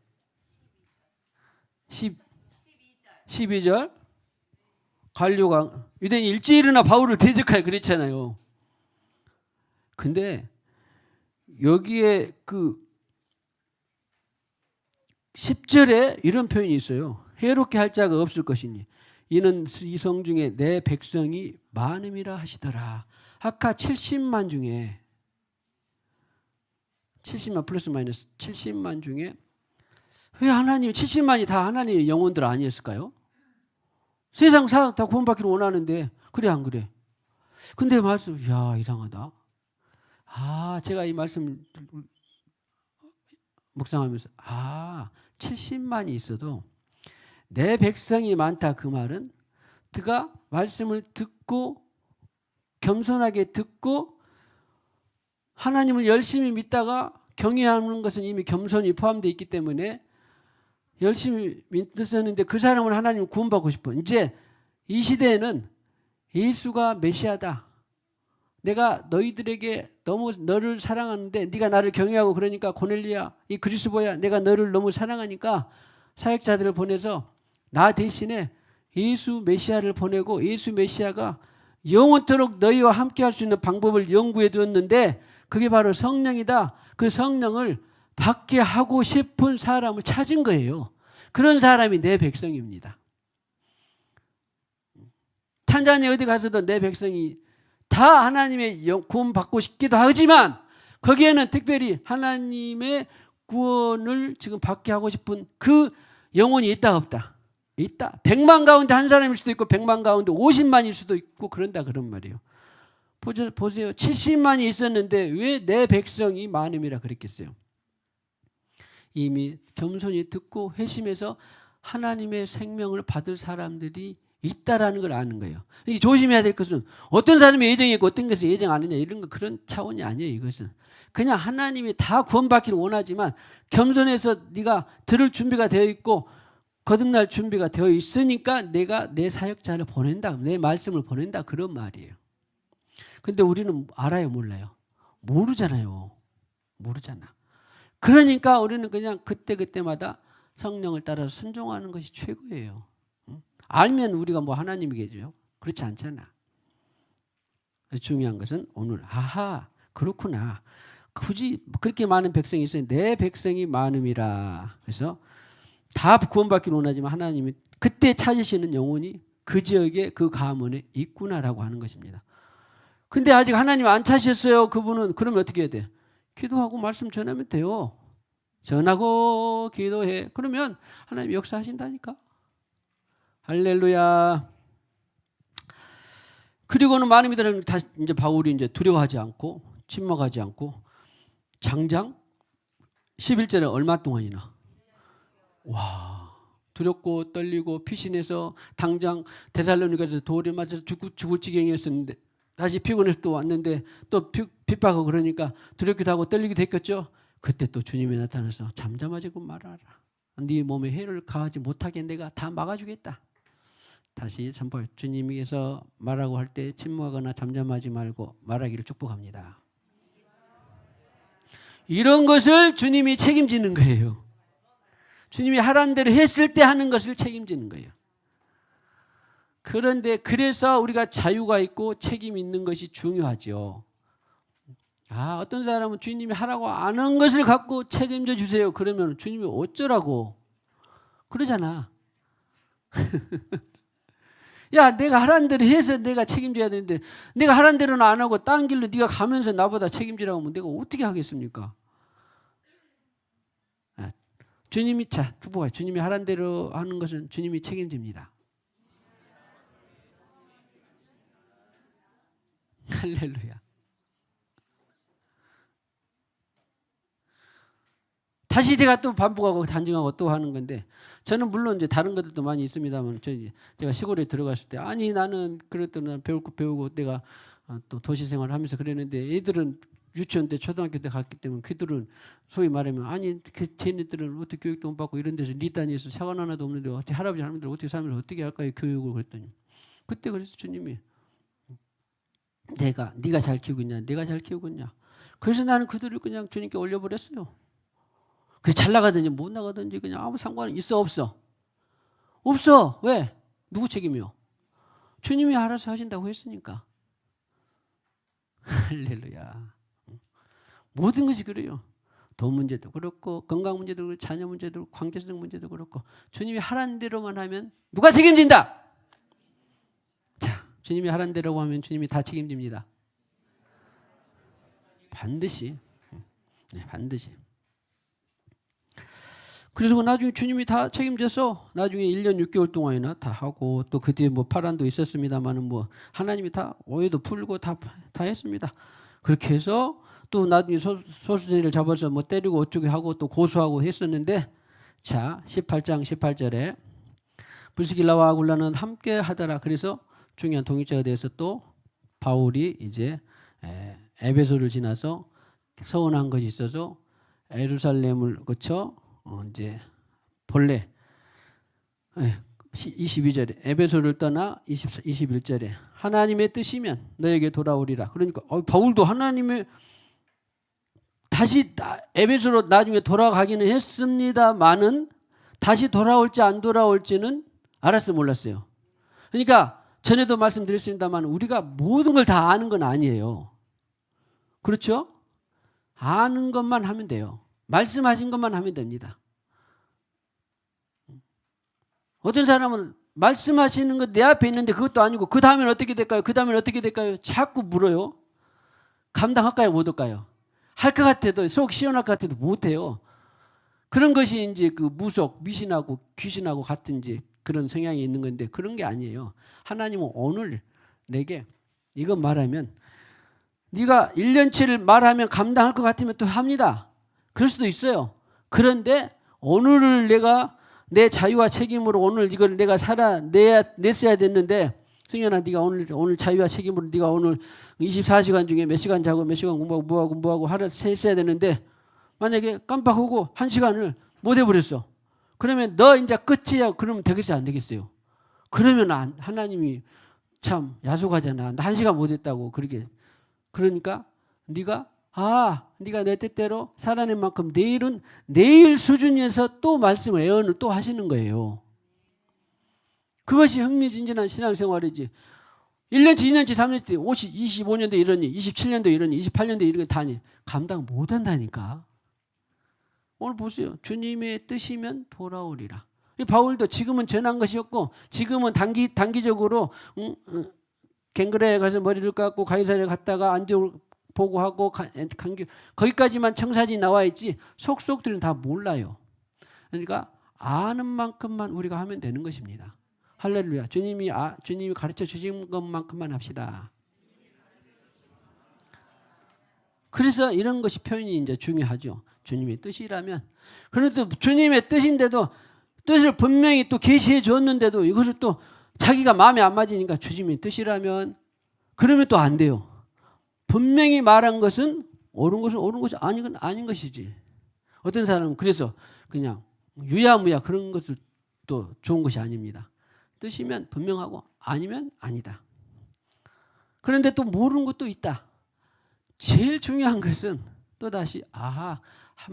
12절. 관료가 유대인이 일찍 일어나 바울을 대적하여 그랬잖아요. 근데 여기에 10절에 이런 표현이 있어요. 해롭게 할 자가 없을 것이니 이는 이 성 중에 내 백성이 많음이라 하시더라. 아까 70만 중에 70만 플러스 마이너스 70만 중에 왜 하나님 70만이 다 하나님의 영혼들 아니었을까요? 세상 사람 다 구원받기를 원하는데 그래 안 그래? 근데 말씀 야 이상하다. 제가 이 말씀 묵상하면서 70만이 있어도 내 백성이 많다 그 말은 그가 말씀을 듣고 겸손하게 듣고 하나님을 열심히 믿다가 경외하는 것은 이미 겸손이 포함되어 있기 때문에 열심히 믿었는데 그 사람을 하나님 구원받고 싶어. 이제 이 시대에는 예수가 메시아다. 내가 너희들에게 너무 너를 사랑하는데 네가 나를 경외하고 그러니까 고넬리야 이 그리스도야 내가 너를 너무 사랑하니까 사역자들을 보내서 나 대신에 예수 메시아를 보내고 예수 메시아가 영원토록 너희와 함께 할 수 있는 방법을 연구해 두었는데 그게 바로 성령이다. 그 성령을 받게 하고 싶은 사람을 찾은 거예요. 그런 사람이 내 백성입니다. 탄자니아 어디 가서도 내 백성이 다 하나님의 구원 받고 싶기도 하지만 거기에는 특별히 하나님의 구원을 지금 받게 하고 싶은 그 영혼이 있다 없다? 있다. 100만 가운데 한 사람일 수도 있고 100만 가운데 50만일 수도 있고 그런다 그런 말이에요. 보세요. 70만이 있었는데 왜 내 백성이 많음이라 그랬겠어요? 이미 겸손히 듣고 회심해서 하나님의 생명을 받을 사람들이 있다라는 걸 아는 거예요. 이게 조심해야 될 것은 어떤 사람이 예정이 있고 어떤 것이 예정 안 했냐 이런 거 그런 차원이 아니에요. 이것은 그냥 하나님이 다 구원받기를 원하지만 겸손해서 네가 들을 준비가 되어 있고 거듭날 준비가 되어 있으니까 내가 내 사역자를 보낸다. 내 말씀을 보낸다. 그런 말이에요. 근데 우리는 알아요 몰라요? 모르잖아요. 모르잖아. 그러니까 우리는 그냥 그때그때마다 성령을 따라서 순종하는 것이 최고예요. 알면 우리가 하나님이겠죠. 그렇지 않잖아. 그래서 중요한 것은 오늘 그렇구나. 굳이 그렇게 많은 백성이 있어요. 내 백성이 많음이라. 그래서 다 구원받기를 원하지만 하나님이 그때 찾으시는 영혼이 그 지역에 그 가문에 있구나라고 하는 것입니다. 근데 아직 하나님 안 찾으셨어요. 그분은 그러면 어떻게 해야 돼? 기도하고 말씀 전하면 돼요. 전하고 기도해. 그러면 하나님 역사하신다니까. 할렐루야. 그리고는 많은 이들은 다시 이제 바울이 이제 두려워하지 않고 침묵하지 않고 장장 11절에 얼마 동안이나 두렵고 떨리고 피신해서 당장 데살로니가에서 돌에 맞아서 죽을 지경이었었는데 다시 피곤해서 또 왔는데 또 핍박하고 그러니까 두렵기도 하고 떨리기도 했겠죠. 그때 또 주님이 나타나서 잠잠하지고 말아라. 네 몸에 해를 가하지 못하게 내가 다 막아주겠다. 다시 선포 주님께서 말하고 할 때 침묵하거나 잠잠하지 말고 말하기를 축복합니다. 이런 것을 주님이 책임지는 거예요. 주님이 하라는 대로 했을 때 하는 것을 책임지는 거예요. 그런데 그래서 우리가 자유가 있고 책임이 있는 것이 중요하죠. 어떤 사람은 주님이 하라고 안 한 것을 갖고 책임져 주세요. 그러면 주님이 어쩌라고 그러잖아. 야, 내가 하라는 대로 해서 내가 책임져야 되는데 내가 하라는 대로는 안 하고 다른 길로 네가 가면서 나보다 책임지라고 하면 내가 어떻게 하겠습니까? 주님이 주님이 하라는 대로 하는 것은 주님이 책임집니다. 할렐루야. 다시 제가 또 반복하고 단증하고 또 하는 건데 저는 물론 이제 다른 것들도 많이 있습니다만 제가 시골에 들어갔을 때 아니 나는 그랬더니 배울 거 배우고 내가 또 도시 생활을 하면서 그랬는데 애들은 유치원 때 초등학교 때 갔기 때문에 그들은 소위 말하면 아니 쟤네들은 어떻게 교육도 못 받고 이런 데서 리단에서 사관 하나도 없는데 어떻게 할아버지 할머니들 어떻게 살면 어떻게 할까요 교육을 그랬더니 그때 그래서 주님이 네가 잘 키우고 있냐 내가 잘 키우고 있냐 그래서 나는 그들을 그냥 주님께 올려버렸어요. 그게 잘 나가든지 못 나가든지 그냥 아무 상관은 있어 없어? 없어. 왜? 누구 책임이요? 주님이 알아서 하신다고 했으니까. 할렐루야. 모든 것이 그래요. 돈 문제도 그렇고 건강 문제도 그렇고 자녀 문제도 그렇고 관계성 문제도 그렇고 주님이 하라는 대로만 하면 누가 책임진다? 자, 주님이 하라는 대로 하면 주님이 다 책임집니다. 반드시. 네, 반드시. 그래서 나중에 주님이 다 책임져서 나중에 1년 6개월 동안이나 다 하고 또 그 뒤에 뭐 파란도 있었습니다만은 뭐 하나님이 다 오해도 풀고 다 했습니다. 그렇게 해서 또 나중에 소수자를 잡아서 뭐 때리고 어쩌고 하고 또 고소하고 했었는데 자 18장 18절에 브리스길라와 아굴라는 함께 하더라. 그래서 중요한 동역자가 돼서 또 바울이 이제 에베소를 지나서 서운한 것이 있어서 예루살렘을 거쳐 이제 본래 22절에 에베소를 떠나 21절에 하나님의 뜻이면 너에게 돌아오리라. 그러니까 바울도 하나님의 다시 에베소로 나중에 돌아가기는 했습니다만은 다시 돌아올지 안 돌아올지는 알았어요 몰랐어요. 그러니까 전에도 말씀드렸습니다만 우리가 모든 걸 다 아는 건 아니에요. 그렇죠? 아는 것만 하면 돼요. 말씀하신 것만 하면 됩니다. 어떤 사람은 말씀하시는 거 내 앞에 있는데 그것도 아니고 그 다음엔 어떻게 될까요? 그 다음엔 어떻게 될까요? 자꾸 물어요. 감당할까요? 못 할까요? 할 것 같아도 속 시원할 것 같아도 못해요. 그런 것이 이제 그 무속, 미신하고 귀신하고 같은 이제 그런 성향이 있는 건데 그런 게 아니에요. 하나님은 오늘 내게 이거 말하면 네가 1년치를 말하면 감당할 것 같으면 또 합니다. 그럴 수도 있어요. 그런데 오늘을 내가 내 자유와 책임으로 오늘 이걸 내가 냈어야 됐는데 승현아 네가 오늘 자유와 책임으로 네가 오늘 24시간 중에 몇 시간 자고 몇 시간 공부하고 뭐하고 하루 했어야 되는데 만약에 깜빡하고 1시간을 못 해버렸어. 그러면 너 이제 끝이야. 그러면 되겠어요 안 되겠어요? 그러면 하나님이 참 야속하잖아. 나 1시간 못 했다고 그렇게. 그러니까 네가 내 뜻대로 살아낸 만큼 내일은 내일 수준에서 또 말씀을 애언을 또 하시는 거예요. 그것이 흥미진진한 신앙생활이지. 1년치, 2년치, 3년치, 25년도 이러니, 27년도 이러니, 28년도 이러니 다니 감당 못한다니까. 오늘 보세요. 주님의 뜻이면 돌아오리라. 바울도 지금은 전한 것이었고 지금은 단기적으로 갱그레에 가서 머리를 깎고 가이사랴에 갔다가 안디옥 보고하고 거기까지만 청사진이 나와 있지 속속들은 다 몰라요. 그러니까 아는 만큼만 우리가 하면 되는 것입니다. 할렐루야. 주님이 가르쳐 주신 것만큼만 합시다. 그래서 이런 것이 표현이 이제 중요하죠. 주님의 뜻이라면. 그런데 주님의 뜻인데도 뜻을 분명히 또 계시해 주었는데도 이것을 또 자기가 마음에 안 맞으니까 주님의 뜻이라면 그러면 또 안 돼요. 분명히 말한 것은 옳은 것이 아닌 것이지. 어떤 사람은 그래서 그냥 유야무야 그런 것을 또 좋은 것이 아닙니다. 뜻이면 분명하고 아니면 아니다. 그런데 또 모르는 것도 있다. 제일 중요한 것은 또다시 한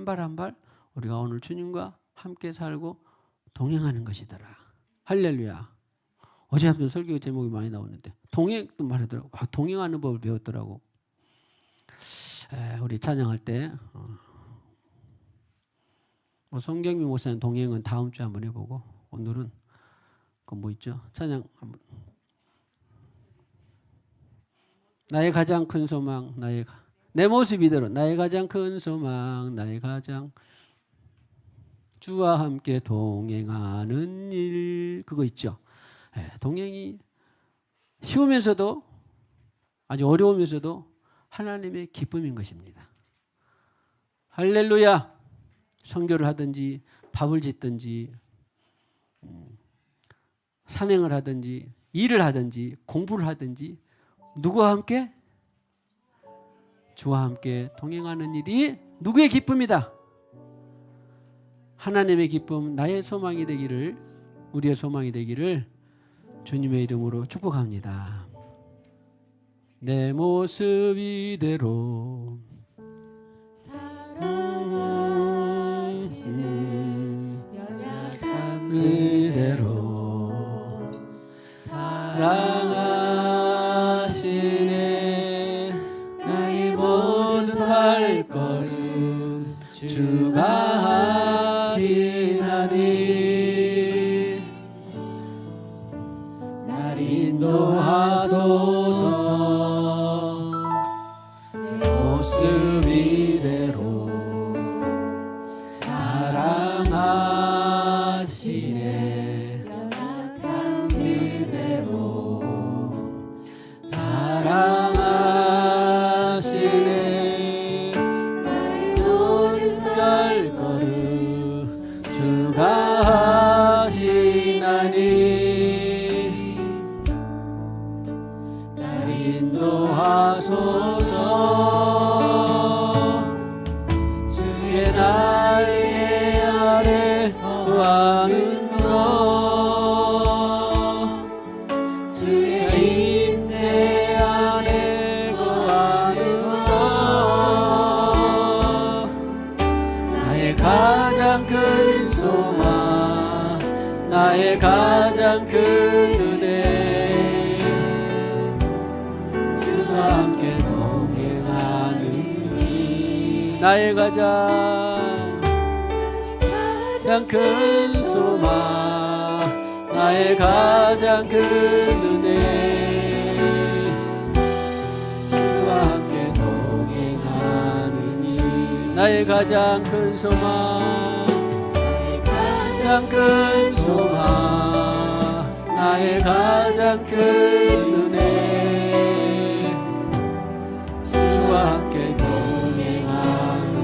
발 한 발 우리가 오늘 주님과 함께 살고 동행하는 것이더라. 할렐루야. 어제 한번 설교 제목이 많이 나오는데 동행도 말하더라고. 동행하는 법을 배웠더라고. 우리 찬양할 때 송경민 목사님 동행은 다음 주에 한번 해보고 오늘은 그 뭐 있죠? 찬양 한번. 나의 가장 큰 소망, 내 모습 이대로 나의 가장 큰 소망, 나의 가장 주와 함께 동행하는 일, 그거 있죠. 동행이 쉬우면서도 아주 어려우면서도 하나님의 기쁨인 것입니다. 할렐루야. 선교를 하든지 밥을 짓든지 산행을 하든지 일을 하든지 공부를 하든지 누구와 함께? 주와 함께 동행하는 일이 누구의 기쁨이다? 하나님의 기쁨, 나의 소망이 되기를, 우리의 소망이 되기를 주님의 이름으로 축복합니다. 내 모습 이대로 사랑하시네, 연약함 그대로 사랑하시네, 나의 모든 발걸음 주가 하시나니 날 인도하소서. 내 모습 이대로 사랑하시네, 연약한 그대로 사랑하시네, 나의 모든 발걸음 주가 하시나니 날 인도하소서. 주의 날개 아래 거하는 것, 주의 임재 안에 거하는 것, 나의 가장 큰 소망, 나의 가장 큰 은혜, 주와 함께 동행하는 이 나의 가장 큰 소망, 나의 가장 큰 은혜, 주와 함께 동행하는 이 나의 가장 큰 소망, 나의 가장 큰 소망, 나의 가장 큰 은혜, 주와 함께 동행하는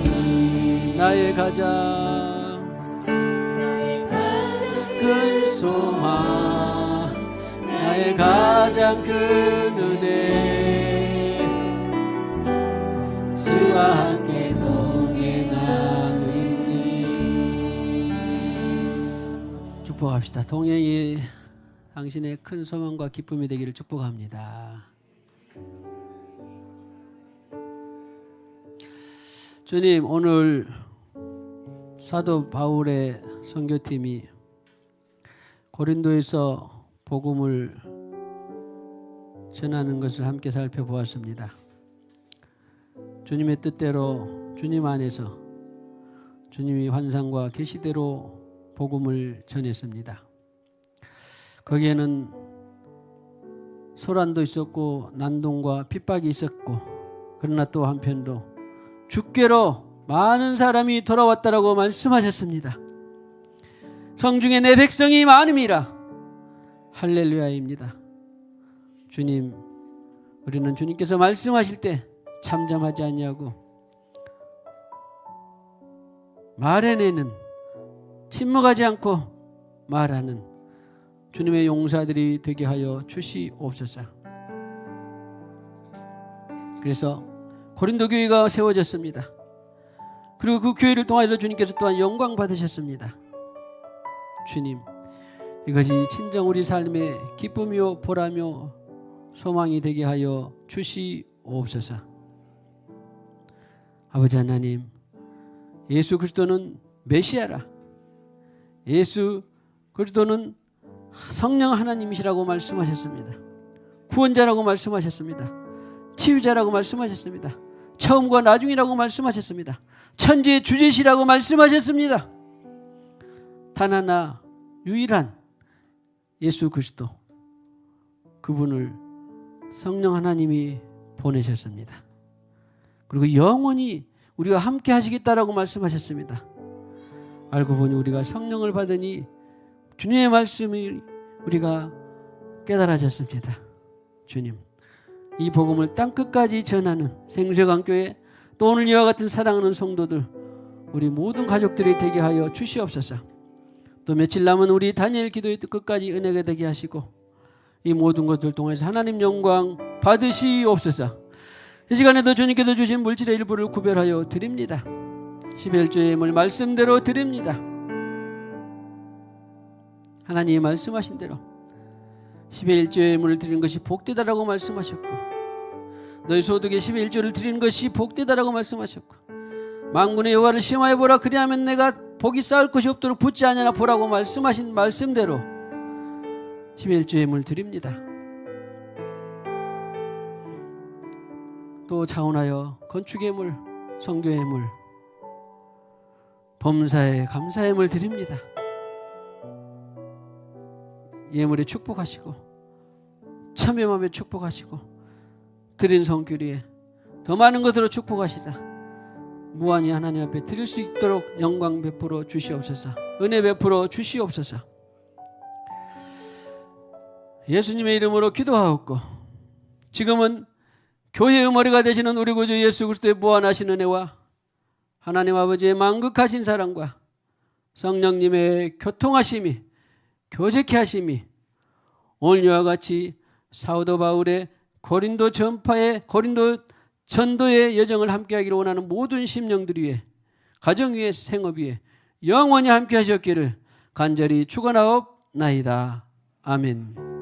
이 나의 가장 큰 소망, 나의 가장 큰 은혜, 주와 함께 동행하느니. 축복합시다. 동행이 당신의 큰 소망과 기쁨이 되기를 축복합니다. 주님, 오늘 사도 바울의 선교팀이 고린도에서 복음을 전하는 것을 함께 살펴보았습니다. 주님의 뜻대로 주님 안에서 주님이 환상과 계시대로 복음을 전했습니다. 거기에는 소란도 있었고 난동과 핍박이 있었고, 그러나 또 한편도 주께로 많은 사람이 돌아왔다라고 말씀하셨습니다. 성중에 내 백성이 많음이라. 할렐루야입니다. 주님, 우리는 주님께서 말씀하실 때 잠잠하지 아니하고 말해내는, 침묵하지 않고 말하는 주님의 용사들이 되게 하여 주시옵소서. 그래서 고린도 교회가 세워졌습니다. 그리고 그 교회를 통해서 주님께서 또한 영광 받으셨습니다. 주님, 이것이 친정 우리 삶의 기쁨이요 보람이요 소망이 되게 하여 주시옵소서. 아버지 하나님, 예수 그리스도는 메시아라, 예수 그리스도는 성령 하나님이시라고 말씀하셨습니다. 구원자라고 말씀하셨습니다. 치유자라고 말씀하셨습니다. 처음과 나중이라고 말씀하셨습니다. 천지의 주제시라고 말씀하셨습니다. 단 하나 유일한 예수 그리스도, 그분을 성령 하나님이 보내셨습니다. 그리고 영원히 우리가 함께 하시겠다라고 말씀하셨습니다. 알고 보니 우리가 성령을 받으니 주님의 말씀이 우리가 깨달아졌습니다. 주님, 이 복음을 땅끝까지 전하는 생수강교회, 또 오늘 이와 같은 사랑하는 성도들, 우리 모든 가족들이 되게 하여 주시옵소서. 또 며칠 남은 우리 다니엘 기도의 끝까지 은혜가 되게 하시고 이 모든 것들 통해서 하나님 영광 받으시옵소서. 이 시간에도 주님께서 주신 물질의 일부를 구별하여 드립니다. 11조의 예물 말씀대로 드립니다. 하나님이 말씀하신 대로 11조의 예물을 드리는 것이 복되다라고 말씀하셨고, 너희 소득의 11조를 드리는 것이 복되다라고 말씀하셨고, 만군의 여호와를 시험하여 보라, 그리하면 내가 복이 쌓을 것이 없도록 붙지 않으나 보라고 말씀하신 말씀대로 11조의 예물 드립니다. 또 자원하여 건축의 예물, 선교의 예물, 범사에 감사의 예물 드립니다. 예물에 축복하시고 참여 마음에 축복하시고 드린 성교리에 더 많은 것으로 축복하시자 무한히 하나님 앞에 드릴 수 있도록 영광 베풀어 주시옵소서. 은혜 베풀어 주시옵소서. 예수님의 이름으로 기도하옵고, 지금은 교회의 머리가 되시는 우리 구주 예수 그리스도의 무한하신 은혜와 하나님 아버지의 만극하신 사랑과 성령님의 교통하심이, 교제케 하심이 오늘 이와 같이 사도 바울의 고린도 전도의 여정을 함께하기를 원하는 모든 심령들 위에, 가정 위에, 생업 위에 영원히 함께 하셨기를 간절히 축원하옵나이다. 아멘.